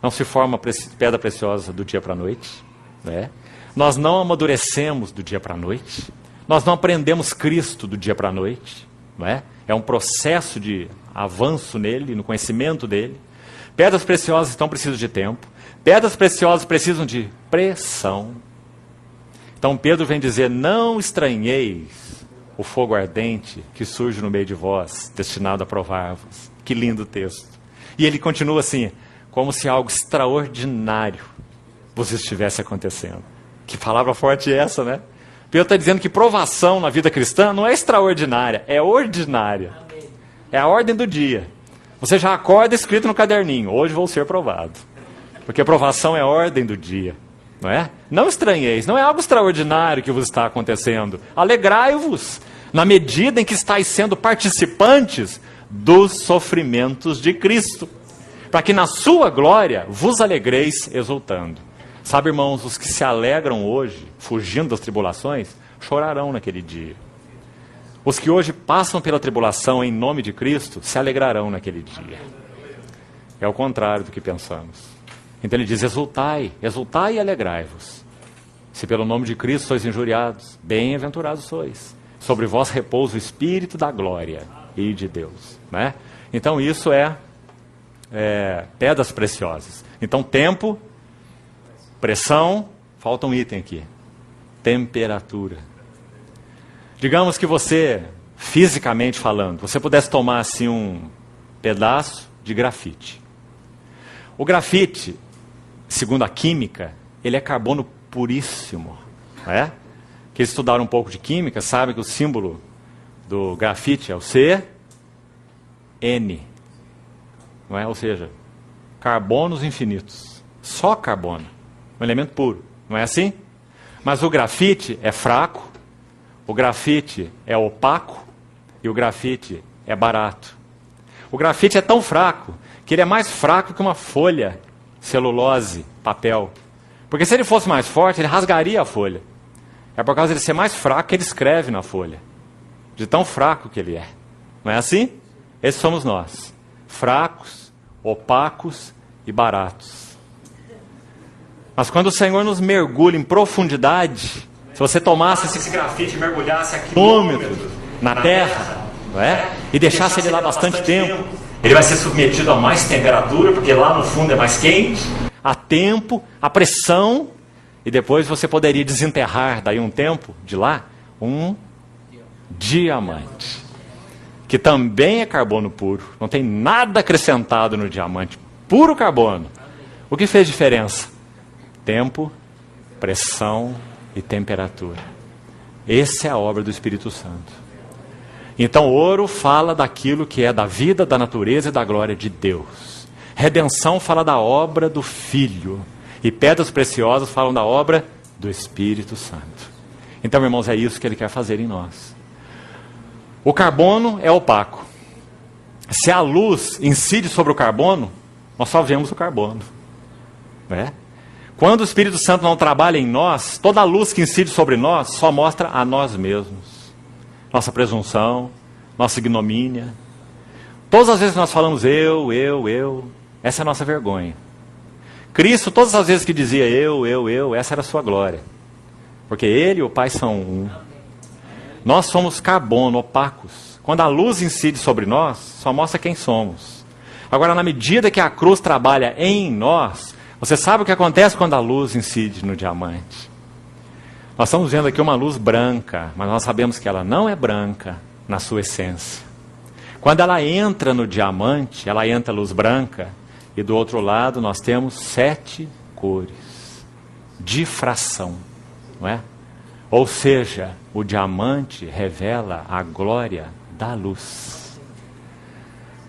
Não se forma pedra preciosa do dia para a noite, né? Nós não amadurecemos do dia para a noite. Nós não aprendemos Cristo do dia para a noite, não é? É um processo de avanço nele, no conhecimento dele. Pedras preciosas então precisam de tempo. Pedras preciosas precisam de pressão. Então Pedro vem dizer: não estranheis o fogo ardente que surge no meio de vós, destinado a provar-vos. Que lindo texto. E ele continua assim: como se algo extraordinário vos estivesse acontecendo. Que palavra forte é essa, né? Pedro está dizendo que provação na vida cristã não é extraordinária, é ordinária. É a ordem do dia. Você já acorda escrito no caderninho: hoje vou ser provado. Porque provação é a ordem do dia, não é? Não estranheis, não é algo extraordinário que vos está acontecendo. Alegrai-vos na medida em que estáis sendo participantes dos sofrimentos de Cristo, para que na sua glória vos alegreis exultando. Sabe, irmãos, os que se alegram hoje, fugindo das tribulações, chorarão naquele dia. Os que hoje passam pela tribulação em nome de Cristo, se alegrarão naquele dia. É o contrário do que pensamos. Então ele diz: exultai, exultai e alegrai-vos. Se pelo nome de Cristo sois injuriados, bem-aventurados sois. Sobre vós repousa o Espírito da glória e de Deus, né? Então isso é pedras preciosas. Então tempo, pressão, falta um item aqui: temperatura. Digamos que você, fisicamente falando, você pudesse tomar assim um pedaço de grafite. O grafite, segundo a química, ele é carbono puríssimo, não é? Quem estudaram um pouco de química sabe que o símbolo do grafite é o CN, não é? Ou seja, carbonos infinitos, só carbono, um elemento puro, não é assim? Mas o grafite é fraco, o grafite é opaco e o grafite é barato. O grafite é tão fraco que ele é mais fraco que uma folha, celulose, papel. Porque se ele fosse mais forte, ele rasgaria a folha. É por causa de ele ser mais fraco que ele escreve na folha. De tão fraco que ele é. Não é assim? Esses somos nós. Fracos, opacos e baratos. Mas quando o Senhor nos mergulha em profundidade, se você tomasse esse grafite e mergulhasse a quilômetros na terra, não é? E deixasse ele lá bastante tempo, ele vai ser submetido a mais temperatura, porque lá no fundo é mais quente, a tempo, a pressão, e depois você poderia desenterrar, daí um tempo, de lá, um diamante, que também é carbono puro, não tem nada acrescentado no diamante, puro carbono. O que fez diferença? Tempo, pressão e temperatura. Essa é a obra do Espírito Santo. Então o ouro fala daquilo que é da vida, da natureza e da glória de Deus. Redenção fala da obra do Filho. E pedras preciosas falam da obra do Espírito Santo. Então, irmãos, é isso que ele quer fazer em nós. O carbono é opaco. Se a luz incide sobre o carbono, nós só vemos o carbono, né? Quando o Espírito Santo não trabalha em nós, toda a luz que incide sobre nós só mostra a nós mesmos. Nossa presunção, nossa ignomínia. Todas as vezes que nós falamos eu, essa é a nossa vergonha. Cristo, todas as vezes que dizia eu, essa era a sua glória. Porque Ele e o Pai são um. Nós somos carbono, opacos. Quando a luz incide sobre nós, só mostra quem somos. Agora, na medida que a cruz trabalha em nós, você sabe o que acontece quando a luz incide no diamante? Nós estamos vendo aqui uma luz branca, mas nós sabemos que ela não é branca na sua essência. Quando ela entra no diamante, ela entra luz branca, e do outro lado nós temos 7 cores. Difração, não é? Ou seja, o diamante revela a glória da luz.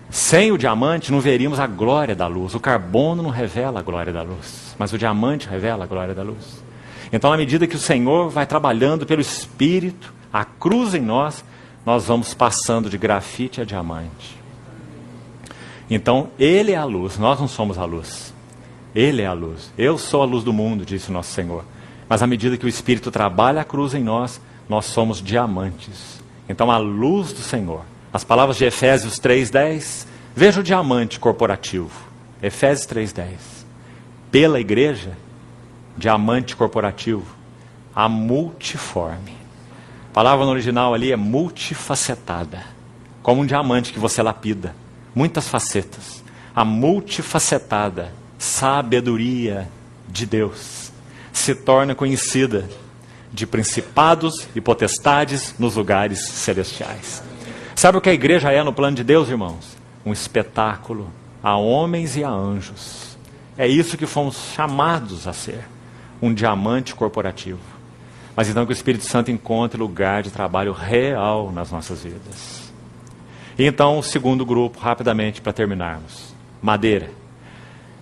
Sem o diamante não veríamos a glória da luz. O carbono não revela a glória da luz, mas o diamante revela a glória da luz. Então, na medida que o Senhor vai trabalhando pelo Espírito, a cruz em nós, nós vamos passando de grafite a diamante. Então, Ele é a luz, nós não somos a luz. Ele é a luz. Eu sou a luz do mundo, disse o nosso Senhor. Mas à medida que o Espírito trabalha a cruz em nós, nós somos diamantes. Então, a luz do Senhor. As palavras de Efésios 3:10, veja o diamante corporativo. Efésios 3:10. Pela igreja, diamante corporativo, a multiforme. A palavra no original ali é multifacetada. Como um diamante que você lapida. Muitas facetas. A multifacetada sabedoria de Deus se torna conhecida de principados e potestades nos lugares celestiais. Sabe o que a igreja é no plano de Deus, irmãos? Um espetáculo a homens e a anjos. É isso que fomos chamados a ser. Um diamante corporativo. Mas então que o Espírito Santo encontre lugar de trabalho real nas nossas vidas. E então o segundo grupo, rapidamente para terminarmos. Madeira.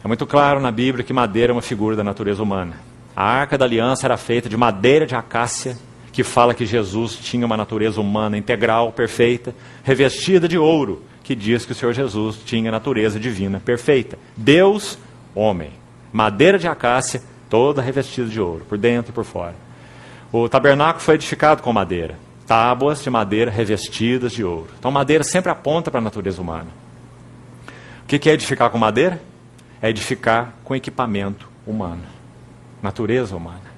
É muito claro na Bíblia que madeira é uma figura da natureza humana. A Arca da Aliança era feita de madeira de acácia, que fala que Jesus tinha uma natureza humana integral, perfeita, revestida de ouro, que diz que o Senhor Jesus tinha natureza divina perfeita. Deus, homem. Madeira de acácia, toda revestida de ouro, por dentro e por fora. O tabernáculo foi edificado com madeira. Tábuas de madeira revestidas de ouro. Então madeira sempre aponta para a natureza humana. O que é edificar com madeira? É edificar com equipamento humano. Natureza humana.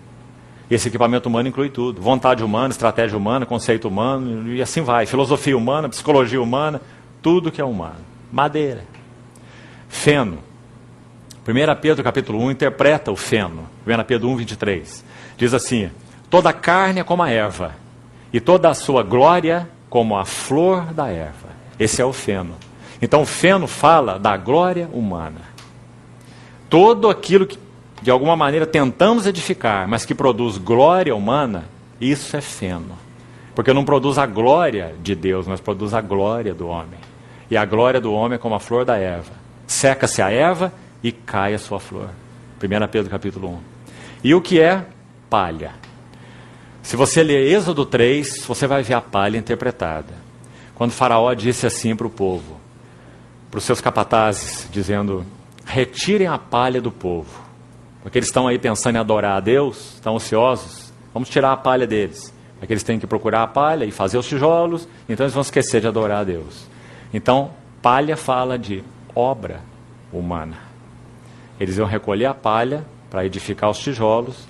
E esse equipamento humano inclui tudo. Vontade humana, estratégia humana, conceito humano, e assim vai. Filosofia humana, psicologia humana, tudo que é humano. Madeira. Feno. 1 Pedro capítulo 1 interpreta o feno. 1 Pedro 1:23. Diz assim: toda carne é como a erva, e toda a sua glória como a flor da erva. Esse é o feno. Então o feno fala da glória humana. Todo aquilo que de alguma maneira tentamos edificar, mas que produz glória humana, isso é feno. Porque não produz a glória de Deus, mas produz a glória do homem. E a glória do homem é como a flor da erva. Seca-se a erva e cai a sua flor. 1 Pedro capítulo 1. E o que é palha? Se você ler Êxodo 3, você vai ver a palha interpretada. Quando Faraó disse assim para o povo, para os seus capatazes, dizendo: retirem a palha do povo. Porque eles estão aí pensando em adorar a Deus, estão ansiosos, vamos tirar a palha deles. Porque eles têm que procurar a palha e fazer os tijolos, então eles vão esquecer de adorar a Deus. Então, palha fala de obra humana. Eles iam recolher a palha para edificar os tijolos,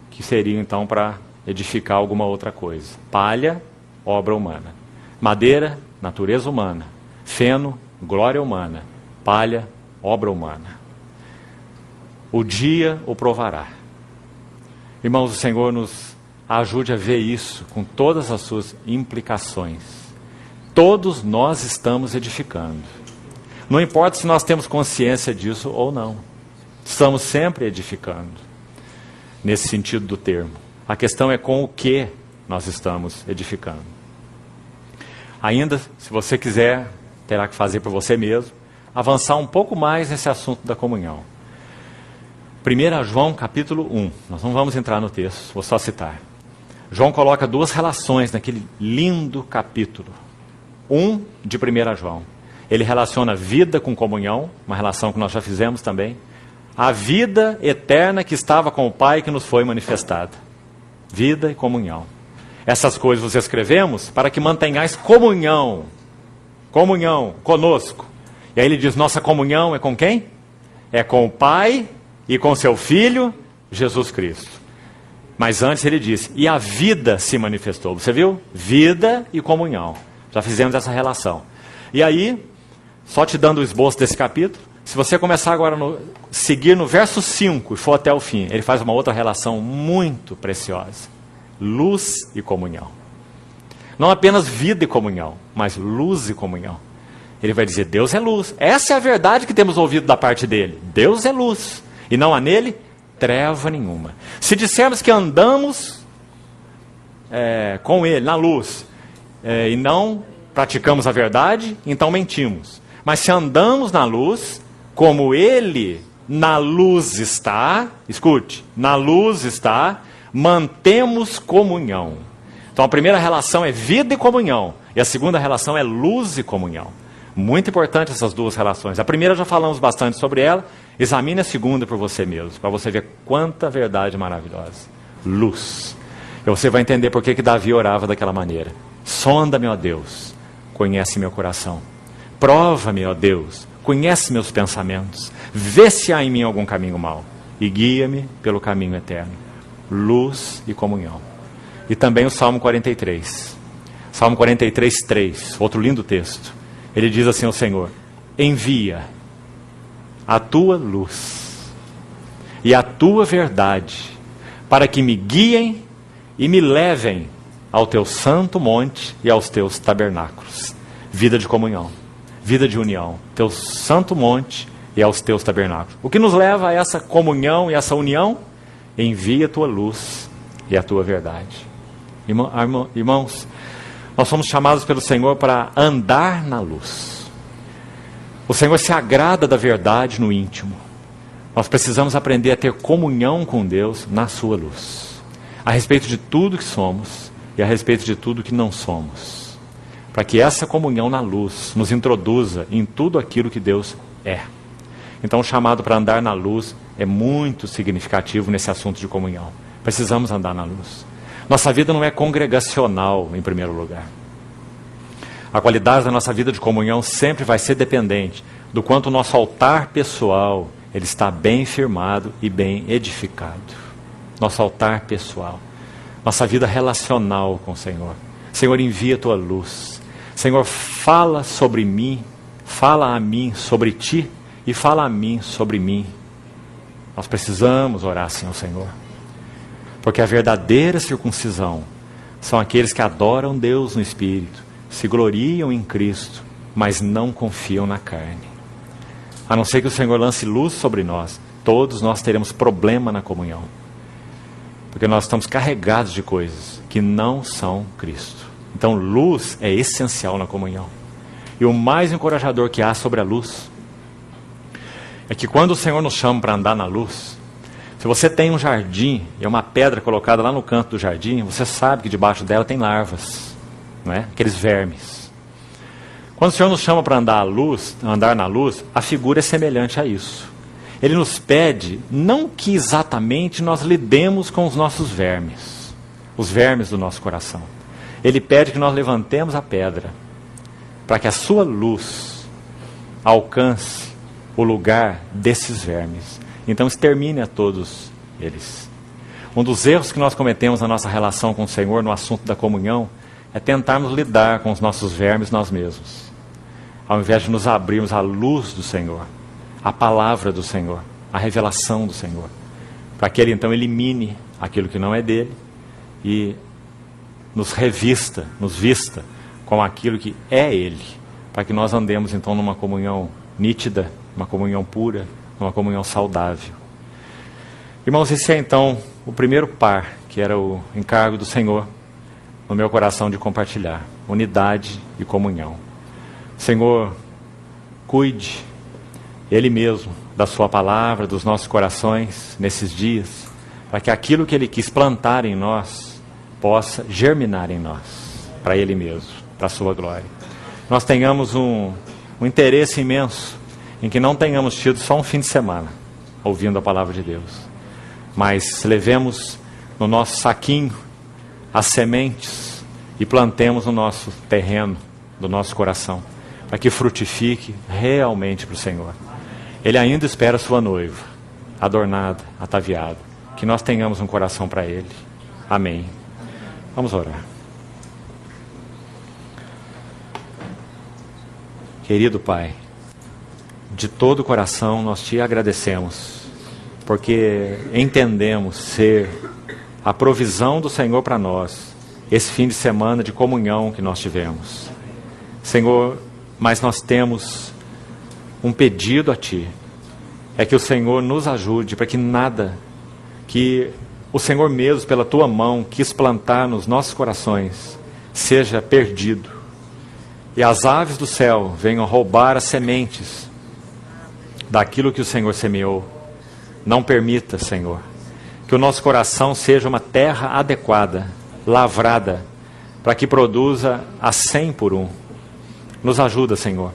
que seriam então para edificar alguma outra coisa. Palha, obra humana. Madeira, natureza humana. Feno, glória humana. Palha, obra humana. O dia o provará. Irmãos, o Senhor nos ajude a ver isso com todas as suas implicações. Todos nós estamos edificando. Não importa se nós temos consciência disso ou não. Estamos sempre edificando, nesse sentido do termo. A questão é com o que nós estamos edificando. Ainda, se você quiser, terá que fazer por você mesmo, avançar um pouco mais nesse assunto da comunhão. 1 João capítulo 1, nós não vamos entrar no texto, vou só citar. João coloca duas relações naquele lindo capítulo. De 1 João. Ele relaciona vida com comunhão, uma relação que nós já fizemos também. A vida eterna que estava com o Pai que nos foi manifestada. Vida e comunhão. Essas coisas vos escrevemos para que mantenhais comunhão conosco. E aí ele diz, nossa comunhão é com quem? É com o Pai e com seu Filho, Jesus Cristo. Mas antes ele disse, e a vida se manifestou. Você viu? Vida e comunhão. Já fizemos essa relação. E aí, só te dando o esboço desse capítulo, se você começar agora a seguir no verso 5 e for até o fim, ele faz uma outra relação muito preciosa. Luz e comunhão. Não apenas vida e comunhão, mas luz e comunhão. Ele vai dizer, Deus é luz. Essa é a verdade que temos ouvido da parte dele. Deus é luz. E não há nele treva nenhuma. Se dissermos que andamos com ele, na luz, e não praticamos a verdade, então mentimos. Mas se andamos na luz, como ele na luz está, escute, na luz está, mantemos comunhão. Então a primeira relação é vida e comunhão, e a segunda relação é luz e comunhão. Muito importante essas duas relações. A primeira já falamos bastante sobre ela, examine a segunda por você mesmo, para você ver quanta verdade maravilhosa. Luz. E você vai entender por que Davi orava daquela maneira. Sonda-me, ó Deus, conhece meu coração. Prova-me, ó Deus, conhece meus pensamentos. Vê se há em mim algum caminho mau e guia-me pelo caminho eterno. Luz e comunhão. E também o Salmo 43. Salmo 43, 3, outro lindo texto. Ele diz assim ao Senhor: envia a tua luz e a tua verdade para que me guiem e me levem ao teu santo monte e aos teus tabernáculos. Vida de comunhão, vida de união, teu santo monte e aos teus tabernáculos. O que nos leva a essa comunhão e essa união? Envia a tua luz e a tua verdade. Irmãos, nós somos chamados pelo Senhor para andar na luz. O Senhor se agrada da verdade no íntimo. Nós precisamos aprender a ter comunhão com Deus na sua luz, a respeito de tudo que somos e a respeito de tudo que não somos, para que essa comunhão na luz nos introduza em tudo aquilo que Deus é. Então o chamado para andar na luz é muito significativo nesse assunto de comunhão. Precisamos andar na luz. Nossa vida não é congregacional, em primeiro lugar. A qualidade da nossa vida de comunhão sempre vai ser dependente do quanto o nosso altar pessoal ele está bem firmado e bem edificado. Nosso altar pessoal. Nossa vida relacional com o Senhor. Senhor, envia a tua luz. Senhor, fala sobre mim, fala a mim sobre ti e fala a mim sobre mim. Nós precisamos orar assim ao Senhor. Porque a verdadeira circuncisão são aqueles que adoram Deus no Espírito, se gloriam em Cristo, mas não confiam na carne. A não ser que o Senhor lance luz sobre nós, todos nós teremos problema na comunhão. Porque nós estamos carregados de coisas que não são Cristo. Então luz é essencial na comunhão. E o mais encorajador que há sobre a luz é que quando o Senhor nos chama para andar na luz, se você tem um jardim e uma pedra colocada lá no canto do jardim, você sabe que debaixo dela tem larvas, não é? Aqueles vermes. Quando o Senhor nos chama para andar na luz, a figura é semelhante a isso. Ele nos pede não que exatamente nós lidemos com os nossos vermes, os vermes do nosso coração. Ele pede que nós levantemos a pedra, para que a sua luz alcance o lugar desses vermes. Então extermine a todos eles. Um dos erros que nós cometemos na nossa relação com o Senhor no assunto da comunhão é tentarmos lidar com os nossos vermes nós mesmos, ao invés de nos abrirmos à luz do Senhor, à palavra do Senhor, à revelação do Senhor, para que Ele então elimine aquilo que não é dele e nos revista, nos vista com aquilo que é Ele, para que nós andemos então numa comunhão nítida, uma comunhão pura, uma comunhão saudável. Irmãos, esse é então o primeiro par, que era o encargo do Senhor no meu coração de compartilhar, unidade e comunhão. Senhor, cuide Ele mesmo da sua palavra, dos nossos corações nesses dias, para que aquilo que Ele quis plantar em nós possa germinar em nós, para Ele mesmo, para a sua glória. Nós tenhamos um interesse imenso em que não tenhamos tido só um fim de semana ouvindo a palavra de Deus, mas levemos no nosso saquinho as sementes e plantemos no nosso terreno do nosso coração, para que frutifique realmente para o Senhor. Ele ainda espera a sua noiva, adornada, ataviada, que nós tenhamos um coração para Ele. Amém. Vamos orar. Querido Pai, de todo o coração nós te agradecemos, porque entendemos ser a provisão do Senhor para nós, esse fim de semana de comunhão que nós tivemos. Senhor, mas nós temos um pedido a Ti, é que o Senhor nos ajude para que nada que o Senhor mesmo, pela Tua mão, quis plantar nos nossos corações, seja perdido. E as aves do céu venham roubar as sementes daquilo que o Senhor semeou. Não permita, Senhor, que o nosso coração seja uma terra adequada, lavrada, para que produza a 100 por 1. Nos ajuda, Senhor.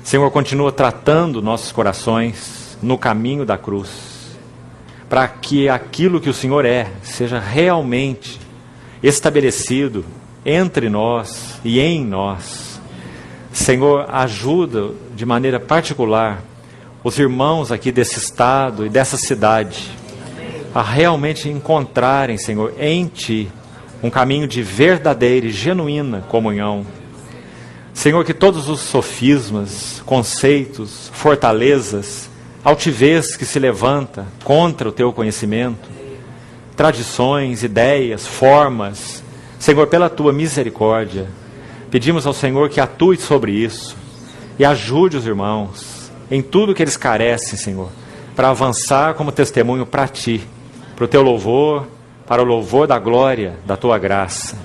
Senhor, continua tratando nossos corações no caminho da cruz, para que aquilo que o Senhor seja realmente estabelecido entre nós e em nós. Senhor, ajuda de maneira particular os irmãos aqui desse estado e dessa cidade a realmente encontrarem, Senhor, em Ti um caminho de verdadeira e genuína comunhão. Senhor, que todos os sofismas, conceitos, fortalezas, altivez que se levanta contra o Teu conhecimento, tradições, ideias, formas, Senhor, pela Tua misericórdia, pedimos ao Senhor que atue sobre isso e ajude os irmãos em tudo que eles carecem, Senhor, para avançar como testemunho para Ti, para o Teu louvor, para o louvor da glória da Tua graça.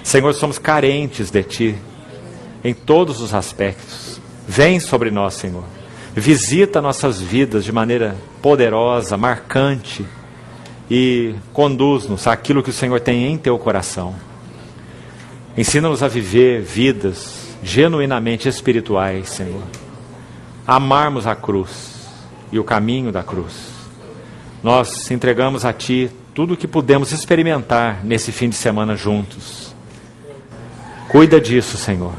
Senhor, somos carentes de Ti em todos os aspectos. Vem sobre nós, Senhor. Visita nossas vidas de maneira poderosa, marcante e conduz-nos àquilo que o Senhor tem em Teu coração. Ensina-nos a viver vidas genuinamente espirituais, Senhor. Amarmos a cruz e o caminho da cruz. Nós entregamos a Ti tudo o que pudemos experimentar nesse fim de semana juntos. Cuida disso, Senhor.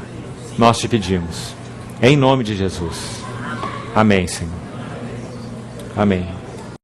Nós Te pedimos. Em nome de Jesus. Amém, Senhor. Amém.